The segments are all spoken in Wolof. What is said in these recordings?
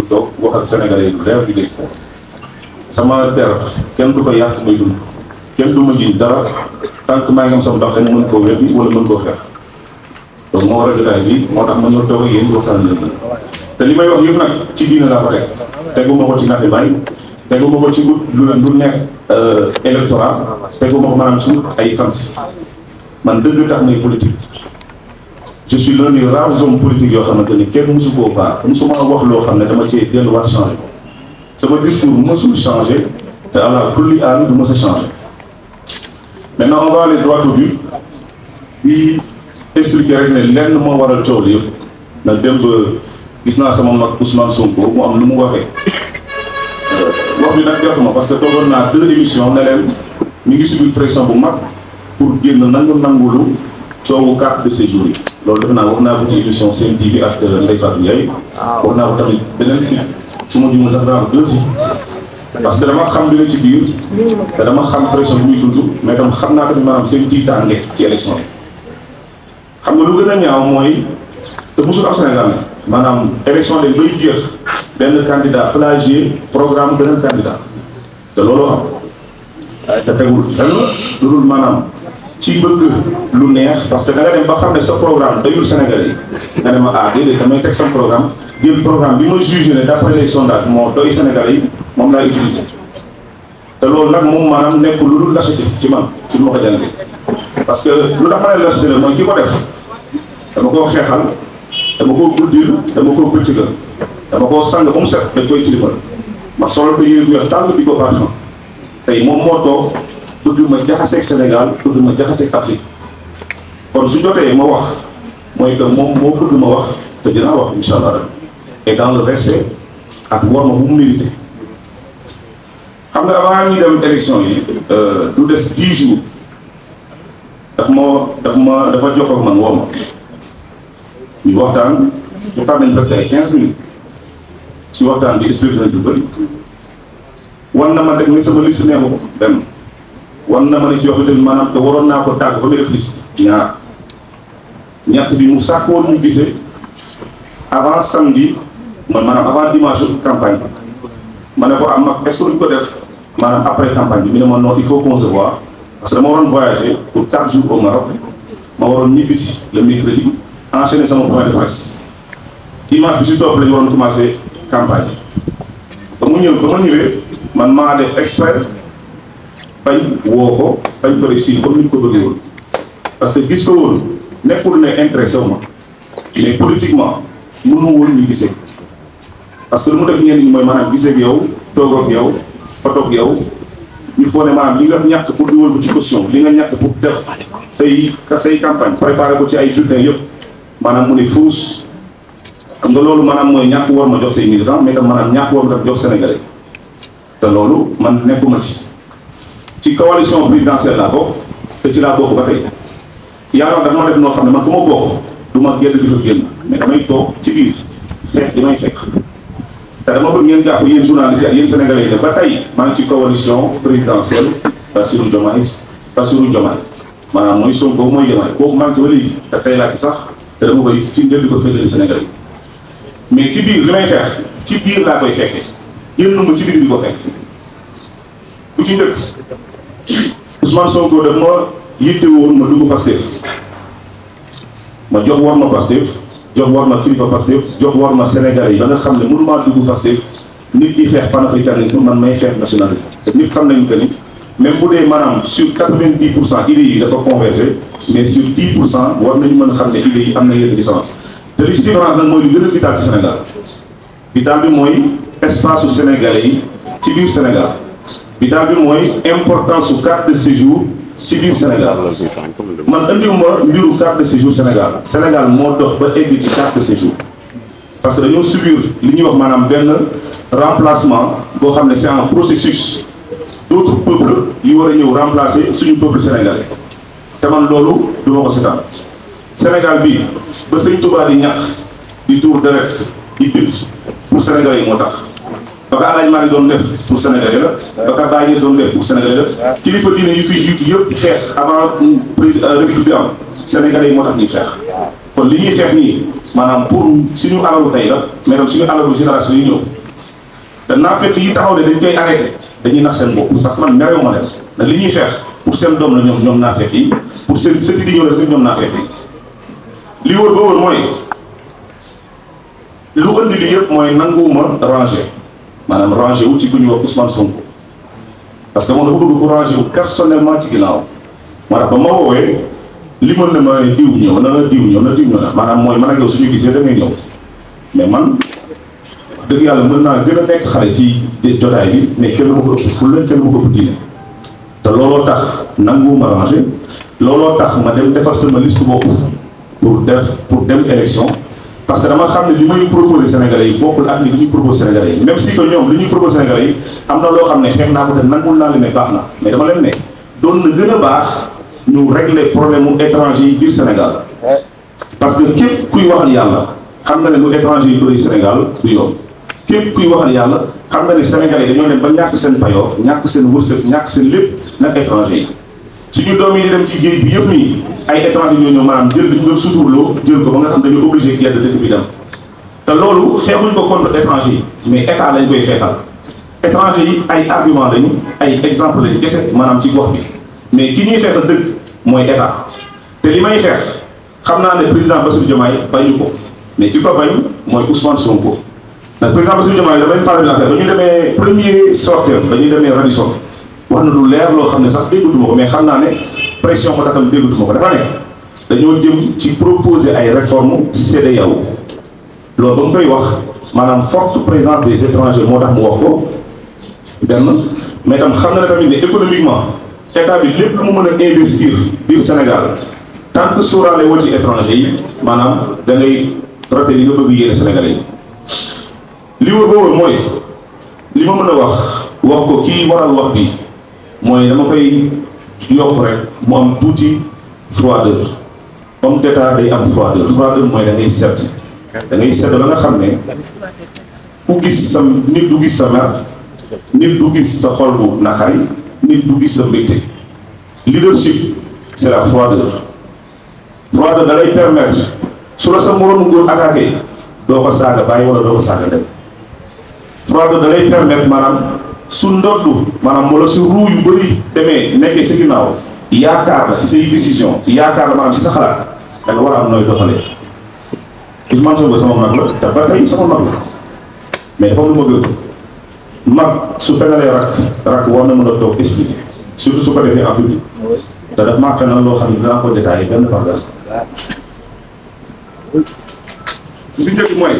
toog wax ak sénégalais yi leer di dégg sama der kenn du ko yàq muy dund kenn du ma jiñ dara tant que maa ngi am sama dox rek mën koo weddi wala mën koo xeex donc moo war a jotaay bi moo tax ma ñëw toog ak yéen waxtaan leen te li may wax yëpp nag ci diine laa ko teg teguma ko ci naxi bay teguma ko ci lu neex électorat teguma ko maanaam ci ay fans man dëgg tax ngay politique je suis l'un des rares hommes politiques yoo xamante ni kenn mosu koo baax mosuma wax loo xam ne dama cee delluwaat changé ko sama discours mosul changé te àla kulli aal du mos a changé. Maintenant on va aller droit au but bi expliquer rek ne lenn moo waral coow li yëpp na dem ba gis naa sama mag Ousmane Sonko mu am lu mu waxee wax bi nag joxuma parce que toogoon naa 2 émissions ne leen mi ngi subir pression bu mag pour génn nangulu coowu carte de séjour yi loolu defe naa wax naa ko ci émission Sen TV ak Ndeye Fatou Ndiaye wax naa ko tamit beneen site su ma juumee sax daa 2 sites parce que dama xam li nga ci biir te dama xam pression bu muy dund mais tam xam naa tamit maanaam seen tiitaange ci élection yi xam nga lu gën a ñaaw mooy te mosul am Sénégal ne maanaam élection de bay jeex benn candidat plagier programme beneen candidat te looloo am te tegul fenn lu dul maanaam ci bëgg lu neex parce que da nga dem ba xam ne sa programme dayul Sénégalais yi nga dem ah déedéet damay teg sama programme jël programme bi ma jugé ne d'après les sondages moo doy Sénégalais yi moom laa utilisé te loolu nag moom maanaam nekkul lu dul lâcheté ci man ci lu ma ko jàngee parce que lu tax ma ne lâcheté la mooy ki ko def dama koo xeexal dama koo guddir dama koo bëccëgal dama koo sang ba mu set dañ koy tilimal ma solo ko yére bu weex tàll bi ko parfum tey moom moo toog bëgg ma jaxaseeg Sénégal bëgg ma jaxaseeg Afrique kon su jotee ma wax mooy que moom moo bëgg ma wax te dinaa wax incha allah et dans le respect ak war ma bu mu mérité xam nga avant ñuy dem élection yi du des 10 jours dafa jokkoo ak man woo ma ñu waxtaan nañ presque ay 15 minutes ci waxtaan bi expliqué nañ lu bëri wan na ma teg ni sama liste neexu ko benn wan na ma ne ci wax bi tamit maanaam te waroon naa ko tàgg ba muy def liste ñett bi mu sàkkoon ñu gisee avant samedi maanaam avant dimanche campagne bi ma ne ko am mag est-ce que duñ ko def maanaam après campagne bi mi ne ma non il faut qu'on se voit parce que dama waroon voyager pour 4 jours au Maroc ma waroon ñibbisi le mercredi enchaîner sama point de presse dimanche bi si topp la ñu waroon commencer campagne ba ma ñëwee man maa def expert bañ woo ko bañ ko réussir comme ni ñu ko bëggee woon parce que gis ko woon nekkul ne intéressé wu ma mais politiquement mënu woon ñu gisee parce que lu mu def ñenn ñi mooy maanaam gisee ak yow toog ak yow foto ak yow ñu foog ne maanaam li nga ñàkk pour dugal ko ci caution li nga ñàkk pour def say campagne préparé ko ci ay bulletins yëpp maanaam mu ne fuus xam nga loolu maanaam mooy ñàkk war ma jox say militants mais tam maanaam ñàkk war ma jox Sénégalais te loolu man nekkuma ci coalition présidentielle laa bokk te ci laa bokk ba tey yàlla dafa ma def noo xam ne man fu ma bokk du ma génn di fa génn mais damay toog ci biir xeex li may xeex te dama bëgg ngeen jàpp yéen journalistes ak yéen sénégalais yi ba tey maa ngi ci coalition présidentielle Bassirou Diomaye maanaam mooy Sonko mooy Diomaye kooku maa ngi ci ba léegi te tey laa ci sax te dama koy fi ngeen di ko féetale sénégalais yi mais ci biir li may xeex ci biir laa koy xeexee génnuma ci biir di ko xeex bu ci njëkk Ousmane Sonko daf ma yitte woon ma dugg Pastef ma jox war ma Pastef jox war ma kilifa Pastef jox war ma Sénégalais yi ba nga xam ne mënu maa dugg Pastef nit di xeex panafricanisme man may xeex nationalisme te nit xam nañu que ni même bu dee maanaam sur 90% idées yi dafa converger mais sur 10% war nañu mën a xam ne idées yi am na yenn différence te li ci différence nag mooy lu gën a vital ci Sénégal vital bi mooy espace su Sénégalais yi ci biir Sénégal vital bi mooy importance su carte de séjour ci biir Sénégal man andiwuma mbiru carte de séjour Sénégal moo dox ba egg ci carte de séjour parce que dañoo subir li ñuy wax maanaam benn remplacement boo xam ne c'est un processus d'autres peuples yi war a ñëw remplacer suñu peuple sénégalais te man loolu du ma ko seetaan Sénégal bi ba sëñ Touba di ñàkk di tuur deret di bind pour sénégalais yi moo tax ba ka Alaaji Maalik doon def pour sénégalais la ba ka Baye Niass doon def pour sénégalais la kilifa diine yu fiy jiitu yëpp xeex avant président république bi am sénégalais yi moo tax ñuy xeex kon li ñuy xeex nii maanaam pour suñu alalu tey la mais tam suñu alalu génération yi ñëw te naafeq yi taxaw ne dañ koy arrêté dañuy nax seen bopp parce que man merew ma leen ndax li ñuy xeex pour seen doom la ñoom naafeq yi pour seen sëti di ñëw rek ñoom naafeq yi li wóor ba wóor mooy lu andi li yëpp mooy nanguwuma rangé maanaam rangé wu ci ku ñuy wax Ousmane Sonko parce que moom dafa bëgg ko rangé wu personnellement ci ginnaaw moo tax ba ma woowee li mën na ma diw ñëw na maanaam mooy man ak yow suñu gisee da ngay ñëw mais man wax dëgg yàlla mën naa gën a nekk xale si jotaay bi mais kenn ma fa ëpp fulla kenn ma fa ëpp diine te looloo tax nanguwuma rangé looloo tax ma dem defar sama liste bopp pour dem élection parce que dama xam ne li may proposé Sénégalais yi bokkul ak li ñuy proposé Sénégalais yi même si que ñoom li ñuy proposé Sénégalais yi am na loo xam ne xeex naa ko te nangul naa leen ne baax na mais dama leen ne doon na gën a baax ñu régler problème mu étranger yi biir Sénégal parce que képp kuy waxal yàlla xam nga ne lu étranger yi bëri Sénégal du yoon képp kuy waxal yàlla xam nga ne Sénégalais yi dañoo dem ba ñàkk seen payoor ñàkk seen wërsëg ñàkk seen lépp nag étranger yi suñu doom yi di dem ci géej bi yëpp nii ay étranger ñoo ñëw maanaam jël li ñu doon suturloo jël ko ba nga xam dañoo obligé gedd dëkk bi dem te loolu xeexuñ ko contre étranger yi mais état lañ koy xeexal étranger yi ay argument lañu ay exemple lañu kese maanaam ci gox bi mais ki ñuy xeexal dëgg mooy état te li may xeex xam naa ne président Bassirou Diomaye bañu ko mais ki ko bañ mooy Ousmane Sonko ndax président Bassirou Diomaye dama leen fàttali affaire ba ñu demee premier sortie ba ñu demee Radisson wax na lu leer loo xam ne sax déggatuma ko mais xam naa ne pression ko taxal déggatuma ko dafa ne dañoo jëm ci proposer ay réformes CEDEAO loolu ba mu koy wax maanaam forte présence des étrangers moo tax mu wax ko benn mais tam xam na ne tamit ne économiquement état bi lépp lu mu mën a investir biir Sénégal tant que sóoraale woo ci étranger yi maanaam da ngay traité li nga bëgg yéene Sénégalais yi li wër boobu mooy li ma mën a wax ko kii waral wax bi mooy dama koy yokk rek mu am tuuti froideur homme d'état day am froideur mooy da ngay sedd ba nga xam ne ku gis sa nit du gis sa mer nit du gis sa xol bu naqari nit du gis sa mbégte leadership c'est la froideur da lay permettre su la sa moroomu góor attaqué doo ko saaga bàyyi wala doo ko saaga dem froideur da lay permettre maanaam su ndoddu maanaam wala su ruu yu bëri demee nekkee sa ginnaaw yaakaar la si say décision yaakaar la maanaam si sa xalaat da nga war a am nooy doxalee Ousmane Sonko sama mag la te ba tey sama mag la mais dafa am lu ma gëm mag su fenalee rak war na mën a toog expliquer surtout su ko defee en public te daf maa fenal loo xam ne dinaa ko détaillé benn par benn lu si njëkk mooy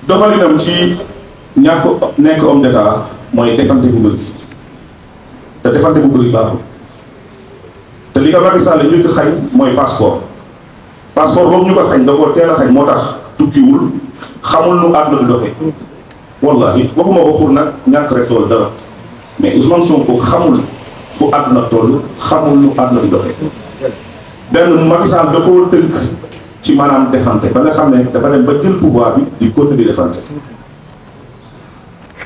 doxalinam ci ñàkk nekk homme d'état mooy defante bu bëri te defante bu bëri baaxul te li ko Macky Sall njëkk xañ mooy passeport boobu ñu ko xañ da ko teel a xañ moo tax tukkiwul xamul nu àdduna di doxee wallahi waxuma ko pour nag ñàkk rek tool dara mais Ousmane Sonko xamul fu àdduna toll xamul nu àdduna di doxee benn Macky Sall da koo tënk ci maanaam defante ba nga xam ne dafa dem ba jël pouvoir bi di continuer di defante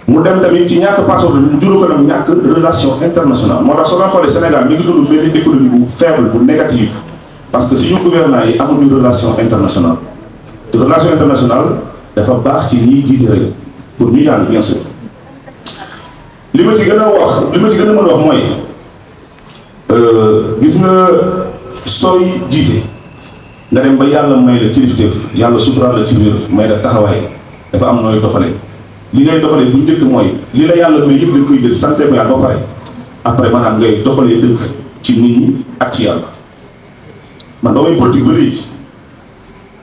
mu dem tamit ci ñàkk passeport bi mu juróom ko nag ñàkk relation internationale moo tax soo nga xoolee Sénégal mi ngi dund benn économie bu faible bu négative parce que suñu gouvernants yi amuñu relation internationale te relation internationale dafa baax ci ñiy jiite rek pour ñu jàng bien sûr li ma ci gën a mën a wax mooy gis nga sooy jiite nga dem ba yàlla may la kilifteef yàlla suturaal la ci biir may la taxawaay dafa am nooy doxalee li ngay doxalee bu njëkk mooy li la yàlla may yëpp dañ koy jël santé ko yàlla ba pare après maanaam ngay doxalee dëkk ci nit ñi ak ci yàlla man damay politique ba léegi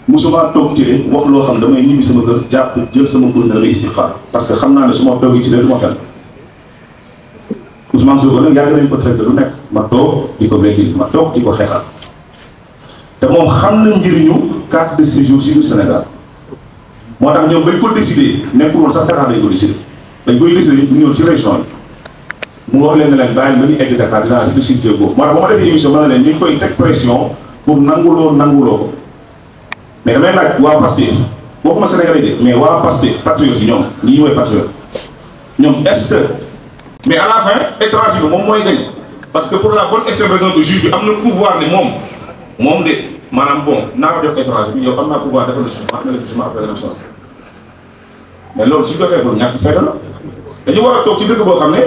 musuma toog ci wax loo xam damay ñibbi sama kër jàpp jël sama kur ne damay istixfaar parce que xam naa ne su ma toogee ci leen du ma fen Ousmane Sonko nag yàgg nañ ko traité lu nekk ma toog di ko béy ma toog di ko xeexal te moom xam na njëriñu carte de séjour ci biir Sénégal moo tax ñoom bañ ko décidé nekkul woon sax Dakar dañ ko décidé dañ koy décidé ñu ñëw ci région yi mu wax leen ne leen bàyyi ba ñu egg Dakar dinaa difficulté boobu moo tax ba ma defee émission ma ne leen ñu ngi koy teg pression pour nanguloo ko mais damay laaj waa Pastef waxuma Sénégalais de mais waa Pastef patriotes yi ñoom ñi ñuy woy patriote ñoom est-ce que mais à la fin étranger bi moom mooy gañ parce que pour la bonne et simple raison que juge bi am na pouvoir ne moom de maanaam bon naa ko jox étranger bi yow am naa pouvoir defal le jugement am na le jugement après nga dem sonn mais loolu su joxee loolu ñàkk fayda la dañu war a toog ci dëkk boo xam ne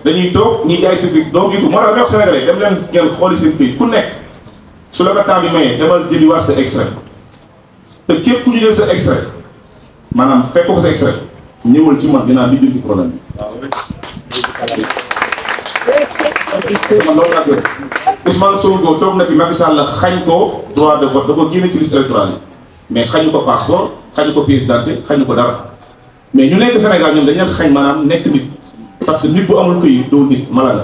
dañuy toog ñi jaay service donc du tout moo tax damay wax Sénégalais dem leen ngeen xooli seen pays ku nekk su la ko temps bi mayee demal jëliwaat sa extrait te képp ku ñu jël sa extrait maanaam fekk ko sa extrait ñëwal ci man dinaa lijjanti problème bi. sama loolu nag Ousmane Sonko toog na fi Macky Sall la xañ ko droit de vote da ko génne ci liste électorale yi mais xañu ko passeport xañu ko pièce d'identité xañu ko dara mais ñu nekk Sénégal ñoom dañu leen xañ maanaam nekk nit parce que nit bu amul këyit doo nit malade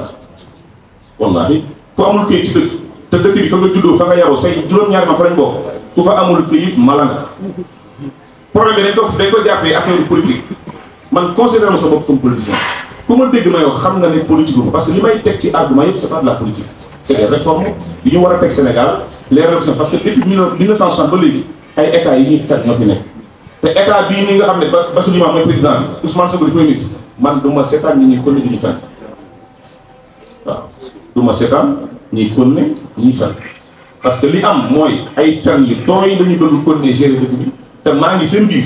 wallahi ku amul këyit ci dëkk te dëkk bi fa nga juddoo fa nga yaroo say juróom-ñaari ma fa lañ bokk ku fa amul këyit malade problème bi dañ ko jàppee affaire politique man considéré ma sa bopp comme politicien ku ma dégg may wax xam nga ne politique ma parce que li may teg ci argument yëpp c'est pas de la politique c'est des réformes yu ñu war a teg Sénégal les réformes parce que depuis 1960 ba léegi ay états yi ñuy fet ñoo fi nekk te état bii nii nga xam ne Bassirou Diomaye mooy président bi Ousmane Sonko di premier ministre man du ma seetaan ñi ñuy konne di ñu fen waaw du ma seetaan ñuy konne ñuy fen parce que li am mooy ay fen yu tooy la ñu bëgg konne gérer dëkk bi te maa ngi seen biir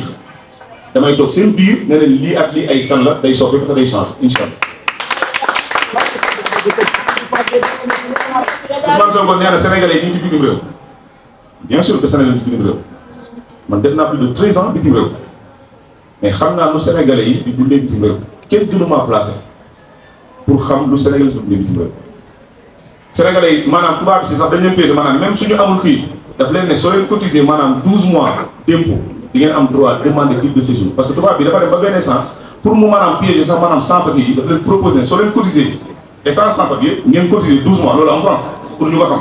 damay toog seen biir ne leen lii ak lii ay fen la day soppi te day changer incha allah. Ousmane Sonko nee na Sénégalais yi ñu ci bitim réew bien sûr que Sénégalais yi ci bitim réew man def naa plus de 13 ans bitim réew mais xam naa lu Sénégalais yi di dundee bitim réew kenn gënu maa placé pour xam lu Sénégalais di dundee bitim réew. Sénégalais yi maanaam tubaab si sax dañ leen pesé maanaam même suñu amul kii daf leen ne soo leen cotiser maanaam 12 mois d'impôt di ngeen am droit demander titre de séjour parce que tubaab bi dafa dem ba benn instant pour mu maanaam piéger sax maanaam sans papier yi daf leen proposer soo leen cotiser étant sans papier ngeen cotiser 12 mois loolu am France pour ñu ko xam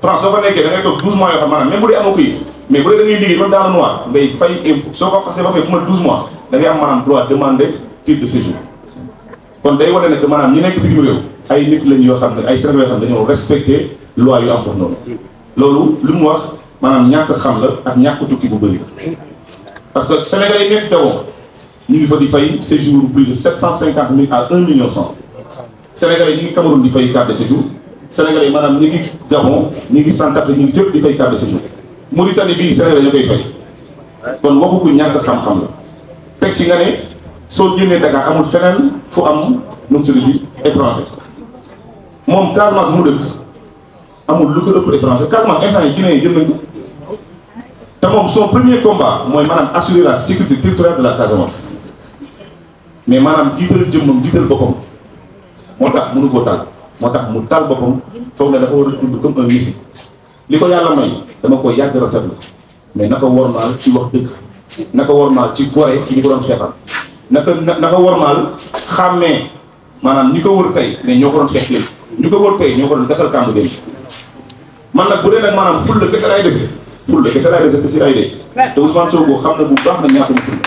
France soo fa nekkee da ngay toog 12 mois yoo xam maanaam même bu dee amoo kii mais bu dee da ngay liggéey même dans le noir ngay fay impôt soo ko xasee ba fay fu ma 12 mois da ngay am maanaam droit demander titre de séjour kon day wane ne que maanaam ñi nekk bitim réew ay nit lañ yoo xam ne ay Sénégalais yoo xam ne dañoo respecté loi yu am foofu noonu loolu li mu wax maanaam ñàkk xam la ak ñàkk tukki bu bëri parce que Sénégalais yi nekk Gabon ñu ngi fa di fay séjour plus de 750 000 à 1 million 100 Sénégalais yi ñu ngi Cameroun di fay carte de séjour Sénégalais yi maanaam ñu ngi Gabon ñu ngi Centrafrique ñu ngi fépp di fay carte de séjour Mauritanie bii Sénégalais ñoo koy fay kon waxu ko ñàkk xam-xam la teg ci nga ne soo génnee Dakar amul feneen fu am nu mu tudd fi étranger moom Casamance mu dëkk amul lu ko ëpp étranger Casamance instant yi Guinée yi jël nañ ko te moom son premier combat mooy maanaam assurer la sécurité territoriale de la Casamance mais maanaam jiital jëmmam jiital boppam moo tax mënu koo taal moo tax mu taal boppam foog ne dafa war a dund comme un messie li ko yàlla may dama koy yàgg rafetlu mais naka wormaal ci wax dëgg naka wormaal ci gore ci ñi ko doon xeexal naka wormaal xàmmee maanaam ñi ko wër tey mais ñoo ko doon xeex léegi ñu ko wër tey ñoo ko doon gasal kàmb dem man nag bu dee nag maanaam ful la kese laay dese ful la kese laay dese te si ay dee te Ousmane Sonko xam na bu baax na ñaata musul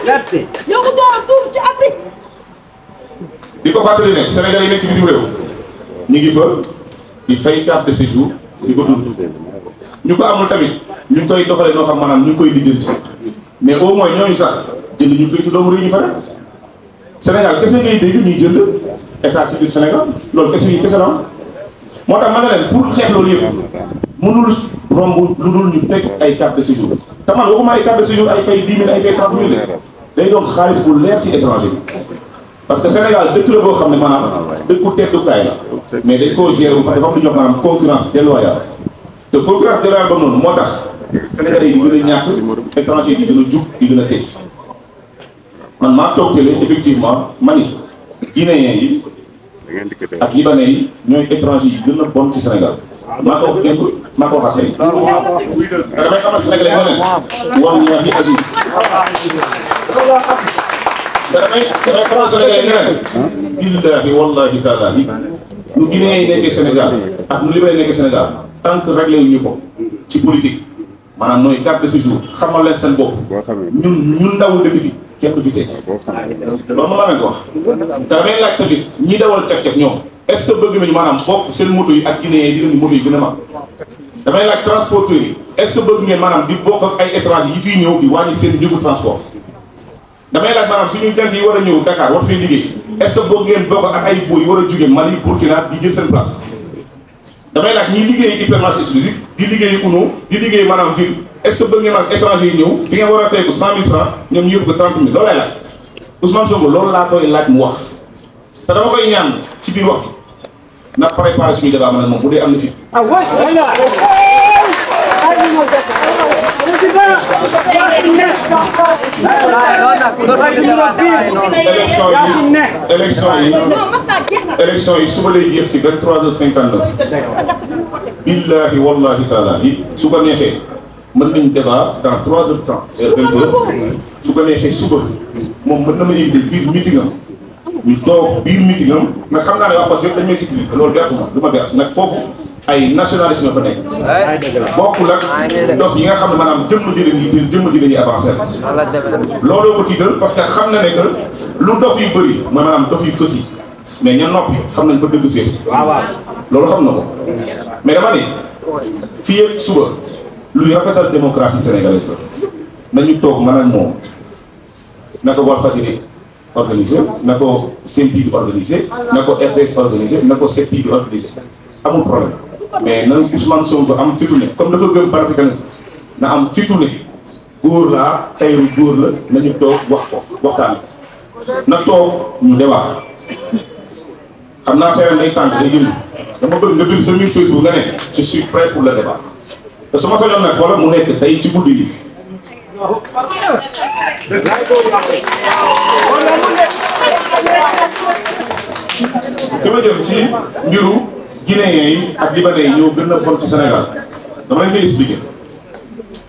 merci. yow mu doon tuur ci Afrique. di ko fàttali ne Sénégal yi nekk ci bitim réew ñu ngi fa di fay carte de séjour di ko dund ñu ko amul tamit ñu ngi koy doxalee noo xam maanaam ñu ngi koy lijjanti mais au moins ñooñu sax jënd ñu koy ci doomu réew ñu fa nekk Sénégal kese ngay dégg ñuy jënd état civil Sénégal loolu kese yi kese la moo tax ma ne leen pour xeex loolu yëpp mënul romb lu dul ñu teg ay carte de séjour te man waxuma ay carte de séjour ay fay 10 000 ay fay 30 000 day doon xaalis bu leer ci étranger bi parce que Sénégal dëkk la boo xam ne maanaam dëkku teddukaay la mais dañ koo gérer parce que dafa am lu ñuy wax maanaam concurrence déloyale te concurrence déloyale ba noonu moo tax Sénégalais yi di gën a ñàkk étranger yi di gën a jug di gën a teg man maa toog télé effectivement mani guinéens yi ak libanais yi ñooy étranger yi gën a bon ci Sénégal maa ko wax démb maa ko wax tey te damay xamal Sénégalais yi ma ne wallahi azim te damay xamal Sénégalais yi ne billahi wallahi taalahi nu guinéens yi nekkee Sénégal ak nu libanais yi nekkee Sénégal tant que réglé wu ñu ko ci politique maanaam mooy carte de séjour xamal leen seen bopp ñun ndawu dëkk bi kenn du fi teg loolu ma leen ko wax te damay laaj tamit ñi dawal cag-cag ñoom est-ce que bëgg nañu maanaam bokk seen moto yi ak Guinée yi di moto yi gën a mag damay laaj transporteurs yi est-ce que bëgg ngeen maanaam di bokk ak ay étrangers yi fii ñëw di wàññi seen njëgu transport damay laaj maanaam suñu jant yi war a ñëw Dakar war fee liggéey est-ce que bëgg ngeen bokk ak ay boy yi war a jóge Mali Burkina di jël seen place damay laaj ñiy liggéey hypermarché exclusif di liggéey UNO di liggéey maanaam di est-ce que bëgg ngeen ak étranger yi ñëw fi ngeen war a fay ko 100 000 francs ñoom ñu yóbbu ko 30 000 loolu lay laaj Ousmane Sonko loolu laa koy laaj mu wax te dama koy ñaan ci biir wax na préparé suñu débat man ak moom bu dee am na fi. élection yi suba lay jeex ci 23h59 billahi wallahi taala su ko neexee mën nañu débat dans 3 heures de temps heure 20h su ko neexee suba moom mën na ma invité biir meeting am ñu toog biir meeting am nag xam naa ne waa Pastef dañ may sécuriser loolu beexuma du ma beex nag foofu ay nationalistes ñoo fa nekk bokkul ak dof yi nga xam ne maanaam jëmm ji leen yitteel jëmm ji leen ñuy avancé looloo ko tiital parce que xam na ne que lu dof yu bëri mooy maanaam dof yu fës yi mais ña noppi xam nañ fa dëgg féet loolu xam na ko mais dama ne fii ak suba luy rafetal démocratie sénégalaise la nañu toog man ak moom na ko Walfadjri organisé na ko Sen TV organisé na ko RTS organisé na ko 7TV organisé amul problème mais na Ousmane Sonko am fitu ne comme dafa gëm panafricanisme na am fitu ne góor laa tayru góor la nañu toog wax ko waxtaan na toog ñu débat xam naa seeran ay tànk day yëngu dama bëgg nga bind sa mur Facebook nga ne je suis prêt pour le débat te su ma sañoon nag xoolal mu nekk day ci guddi gi ki ma jëm ci mbiru Guinéens yi ak Libanais yi ñoo gën a bon ci Sénégal dama leen koy expliquer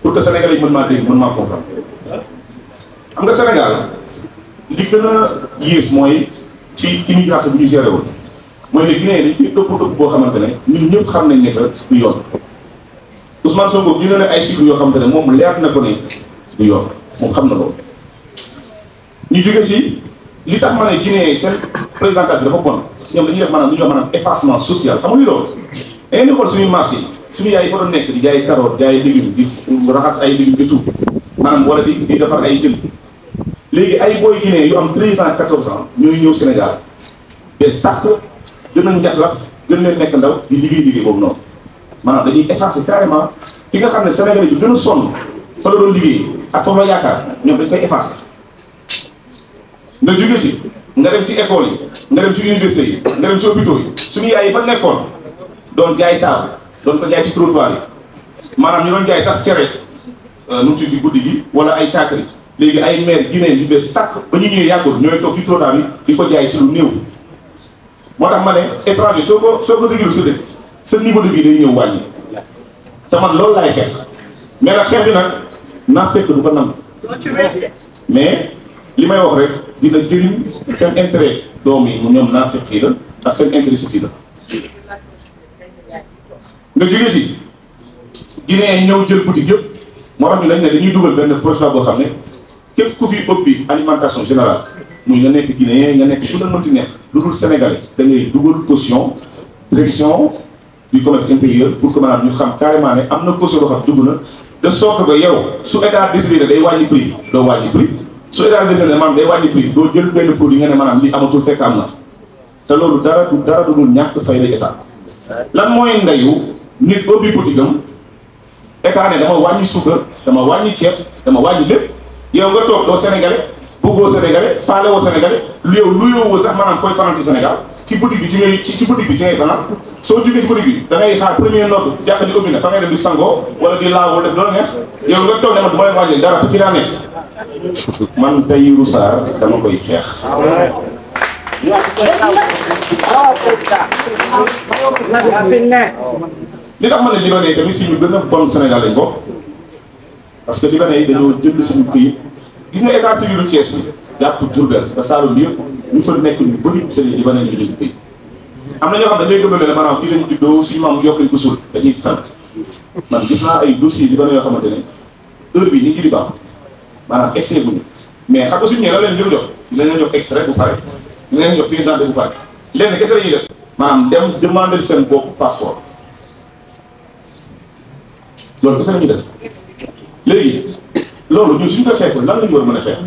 pour que Sénégalais yi mën maa dégg mën maa comprendre xam nga Sénégal li gën a yées mooy ci immigration bi ñu géré woon mooy ne Guinéens dañ fi ëpp boo xamante ne ñun ñëpp xam nañ ne que du yoon Ousmane Sonko dina ne ay chiffres yoo xamante ne moom leer na ko ne du yoon moom xam na loolu ñu jóge ci li tax ma ne Guinéens seen présentation dafa bon parce que ñoom dañuy def maanaam lu ñuy wax maanaam effacement social xam nga loolu da ngeen di xool suñuy marché yi suñu yaay yi fa doon nekk di jaay carotte jaay légumes di raxas ay légumes di tuub maanaam wala di defar ay jën léegi ay booy Guinéens yu am 13 ans 14 ans ñooy ñëw Sénégal bees tàq gën a njaxlaf gën leen nekk ndaw di liggéey boobu noonu maanaam dañuy effacer carrément ki nga xam ne Sénégalais yu gën a sonn fa la doon liggéey ak foofu la yaakaar ñoom dañ koy effacer nga jóge ci nga dem ci école yi nga dem ci université yi nga dem ci hôpitaux yi suñu yaay yi fa nekkoon doon jaay taaw doon ko jaay ci trottoir yi maanaam ñu doon jaay sax cere nu mu tudd guddi gi wala ay caakri léegi ay maire Guinée yu bees tàkk ba ñu ñëwee yàggul ñooy toog ci trottoir yi di ko jaay ci lu néew moo tax ma ne étranger soo ko déglu sa dëkk sa niveau de vie day ñëw wàññi te man loolu laay xeex mais nag xeex bi nag naa fekk du ko nam mais li may wax rek dina jëriñ seen intérêt doom yi mu ñoom naa fekk yi la ndax seen intérêt si la nga jógee si Guinée ñëw jël boutique yëpp moo tax ñu lañ ne dañuy dugal benn projet boo xam ne képp ku fi ubbi alimentation générale muy nga nekk Guinéen nga nekk fu la mënti nekk lu dul Sénégalais da ngay dugal caution direction du commerce intérieur pour que maanaam ñu xam carrément ne am na caution boo xam dugg na de sorte que yow su état décidé day wàññi prix doo wàññi prix su état décidé ne maanaam day wàññi prix doo jël benn produit nga ne maanaam li amatul fekk am na te loolu dara du dul ñàkk fay lay état lan mooy ndeyu nit ubbi boutique am état ne dama wàññi suukar dama wàññi ceeb dama wàññi lépp yow nga toog doo sénégalais bëggoo sénégalais faale woo sénégalais lu yow sax maanaam fooy fanaan ci Sénégal ci boutique bi ci boutique bi ci ngay fanaan soo jógee ci boutique bi da ngay xaar premier note jàkk ji ubbi na fa ngay dem di sangoo wala di laawoo def doon neex yow nga toog ne man du ma leen wàññi dara te fi laa nekk man Tahirou Sarr dama koy xeex li tax ma ne Libanais tamit si ñu gën a bon Sénégal lañ bokk parce que Libanais yi dañoo jënd suñu këyit gis nga état civil u Thiès bi jàpp Diourbel ba Saloum bi yëpp ñu fa nekk ñu bëri seen Libanais ñu jënd këyit am na ñoo xam ne dañuy gëm ne maanaam fii lañ juddoo suñu maam yokk lañ ko suul dañuy fen man gis naa ay dossiers Libanais yoo xamante ne heure bi ñu ngi Liban maanaam extrait bu ñu mais xam nga suñu ñëwee la leen jëm jox dinañ leen jox extrait bu pare dinañ leen jox pièce d'identité bu pare lenn kese la ñuy def maanaam dem demander seen bopp passeport loolu kese la ñuy def léegi loolu ñun suñu ko xeexul lan la ñu war a mën a xeex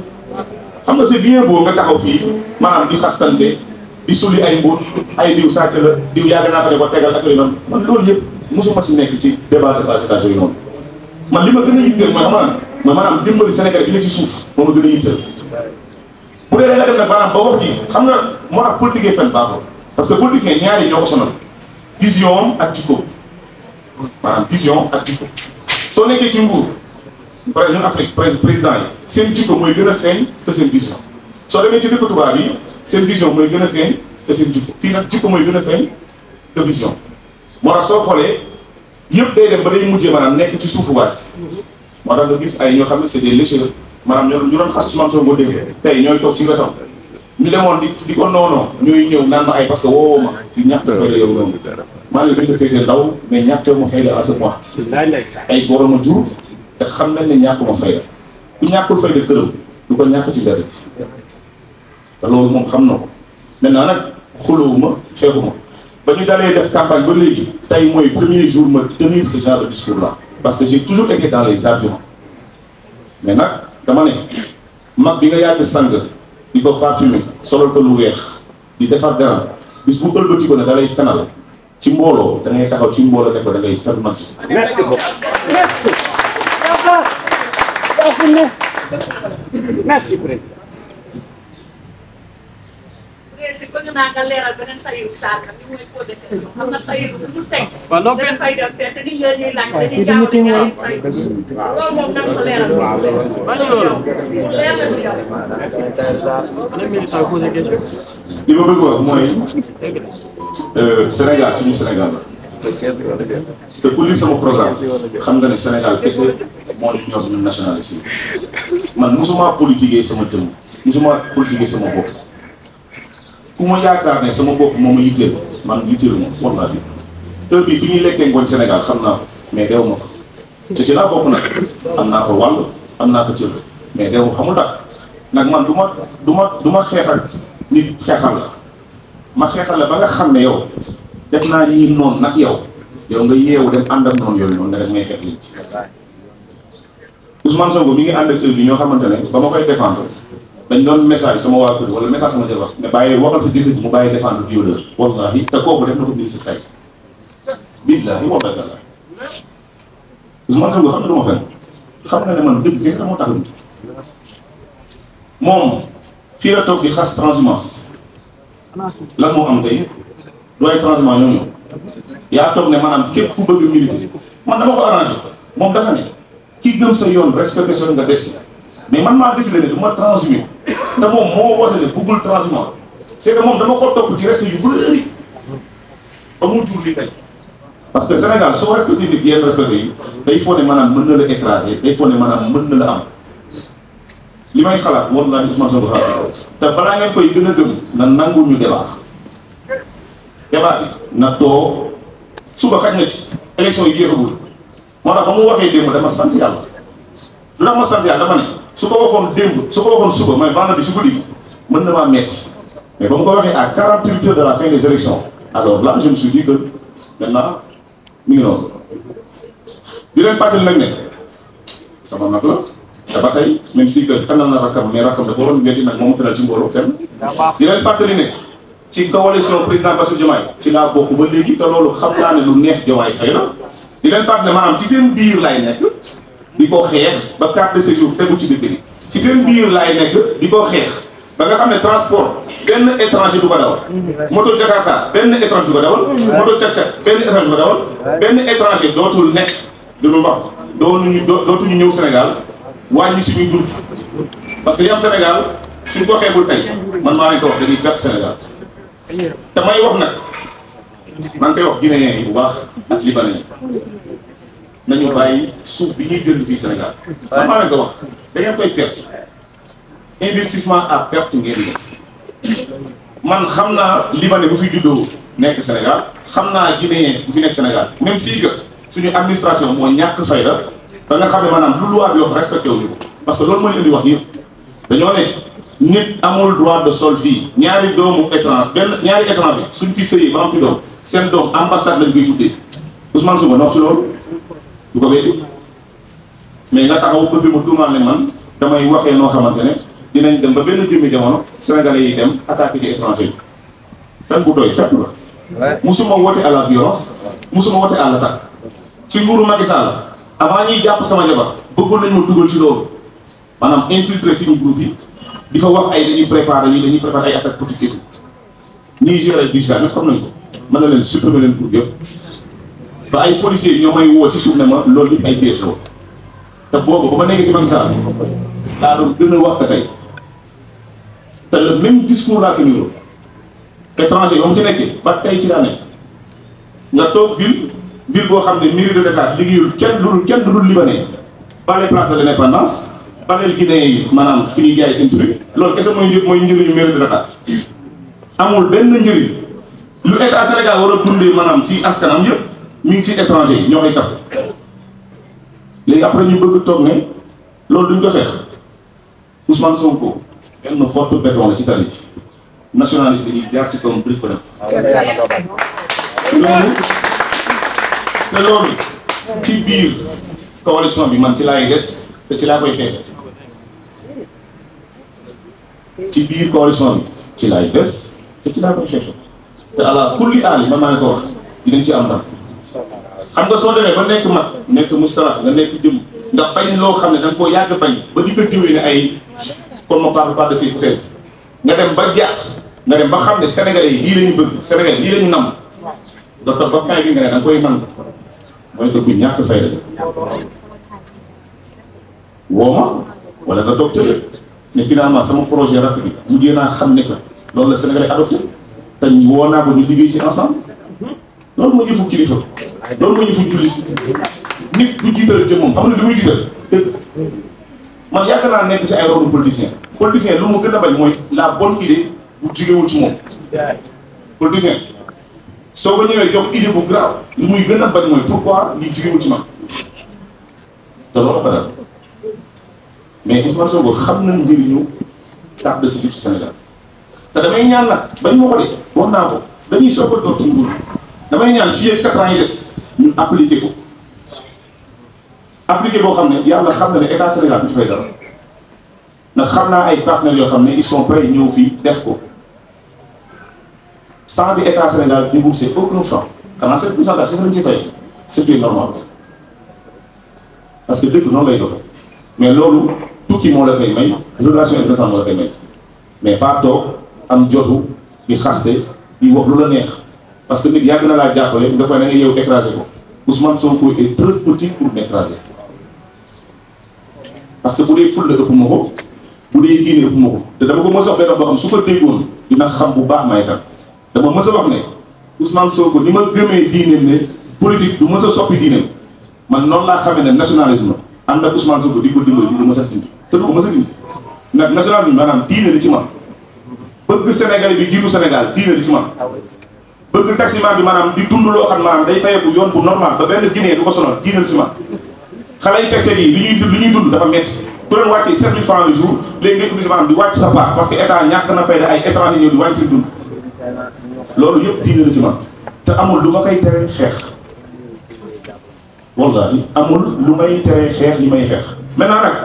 xam nga c'est bien beau nga taxaw fii maanaam di xastante di sulli ay mbuut ay diw sàcc la diw yàgg naa ko ne ko tegal affaire yi noonu man loolu yëpp mosuma si nekk ci débat de base état yooyu noonu man li ma gën a yitteel mooy maanaam dimbali Sénégal bi ne ci suuf moo ma gën a yitteel. bu dee da nga dem nag maanaam ba wax ji xam nga moo tax politique fen baaxul parce que politicien ñaari ñoo ko sonal vision ak jikko maanaam vision ak jikko soo nekkee ci nguur par exemple ñun Afrique président yi seen jikko mooy gën a feeñ que seen vision soo demee ci dëkk tubaab yi seen vision mooy gën a feeñ que seen jikko fii nag jikko mooy gën a feeñ que vision moo tax soo xoolee yëpp day dem ba day mujjee maanaam nekk ci suufu waat moo tax nga gis ay ñoo xam ne c'est des lécheurs maanaam ñu doon xas Ousmane Sonko dégg tey ñooy toog ci wetam ñu demoon di ko noonoo ñooy ñëw naan ma ay parce que woowoo ma di ñàkk fayda yow noonu maa ngi gën a féetee ndaw mais ñàkkee ma fayda à ce point ay góor ma jur te xam nañ ne ñàkk ma fayda ku ñàkkul fayda këram du ko ñàkk ci dara te loolu moom xam na ko maintenant nag xulóowuma xeexuma ba ñu dalee def campagne ba léegi tey mooy premier jour ma tenir ce genre de discours là parce que j'ai toujours été dans les arguments mais nag dama ne mag bi nga yàgg sang di ko parfumé solal ko lu weex di defar deram bis bu ëlbati ko ne da lay fenal ci mbooloo da ngay taxaw ci mbooloo ne ko da ngay fen mag. merci beaucoup merci président. si bëgg naa nga leeral beneen Tahirou Sarr bi mooy posé question xam nga Tahirou bu ñu teg. waaw donc beneen fay dem fekk nit ñi la ñuy laaj dañuy jaawale ñaari fay. loolu moom na nga ko leeral. mu leer la ñu li ma bëgg wax mooy Sénégal suñu Sénégal la te ku lire sama programme xam nga ne Sénégal kese moo di ñor ñun nationaliste man musuma politiquer sama jëm musuma politiquer sama bopp. ku ma yaakaar ne sama bopp moom a yitteel man yitteel moom wallaahi heure bii fi ñuy lekkee ngooñ Sénégal xam naa ko mais deewu ma fa te ci laa bokk nag am naa fa wàll am naa fa cër mais deewu xamul tax nag man du ma xeexal nit xeexal la ma xeexal la ba nga xam ne yow def naa ñii noonu nag yow nga yeewu dem ànd ak noonu yooyu noonu ne rek may xeex nit Ousmane Sonko mi ngi ànd ak heure bi ñoo xamante ne ba ma koy défendre dañ doon message sama waa kër wala message sama jabar ne bàyyi waxal sa jëkkër ji mu bàyyi défendre violeur wallahi te kooku def na ko ministre tey billahi wallahi taala Ousmane Sonko xam na du ma fen xam na ne man dëgg gis na moo tax moom fii la toog di xas transhumance lan moo am tey du ay transhumance ñoo ñëw yaa toog ne maanaam képp ku bëgg militer man dama ko arrangé moom dafa ne ki gëm sa yoon respecté sa yoon nga des mais man maa décidé ne du ma transhumé te moom moo woote ne bëggul transhumant c'est que moom dama ko topp ci respect yu bëri ba mu jur li tey parce que Sénégal soo respecté nit yenn respecté yi day foo ne maanaam mën na la écraser day foo ne maanaam mën na la am li may xalaat wallahi Ousmane Sonko xalaat te balaa ngeen koy gën a gëm na nangul ñu débat bi na too suba xaj na ci élection yi jeexagul moo tax ba mu waxee démb dama sant yàlla lu tax ma sant yàlla dama ne su ko waxoon démb su ko waxoon suba mooy vendredi ci guddi gi mën na maa metti mais ba mu ko waxee à 48 heures de la fin des élections alors là je me suis dit que maintenant mi ngi noonu di leen fàttali nag ne sama nag la te ba tey même si que fenal na rakkam mais rakkam dafa waroon wetti nag moom fenal ci mbooloo kenn di leen fàttali ne ci coalition président Bassirou Diomaye ci laa bokk ba léegi te loolu xam naa ne lu neex Diomaye Faye la di leen fàttali ne maanaam ci seen biir lay nekk di ko xeex ba carte de séjour tegu ci dëkk bi ci seen biir laay nekk di ko xeex ba nga xam ne transport benn étranger du ko dawal moto Jakarta benn étranger du ko dawal moto cak-cak benn étranger du ko dawal benn étranger dootul nekk duñu wax dootuñu ñëw Sénégal wàññi suñuy dund parce que li am Sénégal suñ ko xeebul tey man maa leen ko wax dañuy perte Sénégal te may wax nag maa ngi koy wax guinéen yi bu baax ak libanais yi nañu bàyyi suuf bi ñuy jënd fii Sénégal man maa leen ko wax da ngeen koy perte investissement à perte ngeen di def man xam naa libanais bu fi juddoo nekk Sénégal xam naa guinéen bu fi nekk Sénégal même si que suñu administration moo ñàkk fayda ba nga xam ne maanaam lu loi bi wax respecté wuñu ko parce que loolu mooy indi wax yëpp dañoo ne nit amul droit de sol fii ñaari doomu étranger ñaari étranger suñ fi sëyee ba am fi doom seen doom ambassade lañ koy tuddee Ousmane Sonko wax ci loolu du ko weddi mais nga taxaw bëgg ma tuumaal ne man damay waxee noo xamante ne dinañ dem ba benn jëmmi jamono sénégalais yi dem attaqué di étranger yi fen bu doy xepp la musuma woote à la violence musuma woote à l'attaque ci nguuru Macky Sall avant ñuy jàpp sama jabar bëggoon nañ ma dugal ci loolu maanaam infiltrer suñu groupe yi di fa wax ay dañuy préparer ay attaques politiques et tout ñuy gérer digital ñëpp xam nañ ko mën na leen supprimer leen groupe yëpp ba ay policiers yi ñoo may woo ci suuf ne ma loolu yëpp ay piège la te boobu ba ma nekkee ci Macky Sall laa doon gën a wax ka tey te le même discours laa tenir étranger ba mu ci nekkee ba tey ci laa nekk nga toog ville boo xam ne mairie de Dakar liggéeyul kenn du dul libanais bale place de l'indépendance baleel Guinée yi maanaam fi ñuy jaay seen fruit loolu kese mooy njëriñu mairie de Dakar amul benn njëriñ lu état Sénégal war a dundee maanaam ci askanam yëpp mi ngi ci étranger yi ñoo koy capté léegi après ñu bëgg toog ne loolu duñ ko xeex Ousmane Sonko benn xottu béton la ci tali bi nationaliste yi jaar ci kawam brique ko dem te loolu ci biir coalition bi man ci laay des te ci laa koy xeex ci biir coalition bi ci laay des te ci laa koy xeex te ala kulli aali man maa ngi ko wax dinañ ci am ndam xam nga soo demee ba nekk mag nekk mustaraf nga nekk jëm nga bañ loo xam ne da nga koo yàgg bañ ba di ko jiwee ne ay kon ma parle pas de ces thèses nga dem ba jaax nga dem ba xam ne sénégalais yi lii la ñu bëgg sénégalais lii la ñu nam nga toog ba fin bi nga ne da nga koy nangu mooy que bu ñàkk fay la woo ma wala nga toog tële ne finalement sama projet rakk bi mujjee naa xam ne que loolu la sénégalais adopté te woo naa ko ñu liggéey ci ensemble loolu mooy yëfu kilifa loolu mooy yëfu jullit nit du jiital jëmmam xam nga li muy jiital dëgg man yàgg naa nekk ci ay rôle politicien lu mu gën a bañ mooy la bonne idée bu jugewul ci moom politicien soo ko ñëwee jox idée bu grave lu muy gën a bañ mooy pourquoi lii jugewul ci man te loolu ba dal mais Ousmane Sonko xam na njëriñu carte de séjour ci Sénégal te damay ñaan nag bañ ma ko de wax naa ko dañuy soog a toog ci nguur damay ñaan fii ak 4 ans yi des ñu appliqué ko appliqué boo xam ne yàlla xam na ne état Sénégal du ci fay dara ndax xam naa ay partenaires yoo xam ne ils sont prêts ñëw fii def ko sans que état Sénégal déboursé aucun franc xanaa seen pourcentage kese lañ ci fay ce qui est normal parce que dëgg noonu lay doxee mais loolu tukki moo la koy may relation internationale moo la koy may mais pas toog am jotu di xaste di wax lu la neex parce que nit yàgg na laa jàppale dafa ne nga yow écrasé ko Ousmane Sonko est trop petit pour m'écraser parce que bu dee ful la ëpp ma ko bu dee diine ëpp ma ko te dama ko mës a wax benn boo xam su ko déggoon dina xam bu baax may kan dama mës a wax ne Ousmane Sonko ni ma gëmee diineem ne politique du mës a soppi diineem man noonu laa xamee ne nationalisme ànd ak Ousmane Sonko di ko dimbali di ko mës a dindi te du ko mës a dindi nag nationalisme maanaam diine li ci man bëgg Sénégal bi jiitu Sénégal diine li ci man bëgg taximan bi maanaam di dund loo xam maanaam day fayeeku yoon bu normal ba benn Guinée du ko sonal diine li ci man xale yi ceg-ceg yi li ñuy dund dafa métti ku doon wàccee 7000 francs le jour léegi ngay obligé maanaam di wàcc sa place parce que état ñàkk na fayda ay étranger ñëw di wàññi seen dund loolu yëpp diine la ci man te amul lu ma koy tere xeex wallahi amul lu may tere xeex li may xeex maintenant nag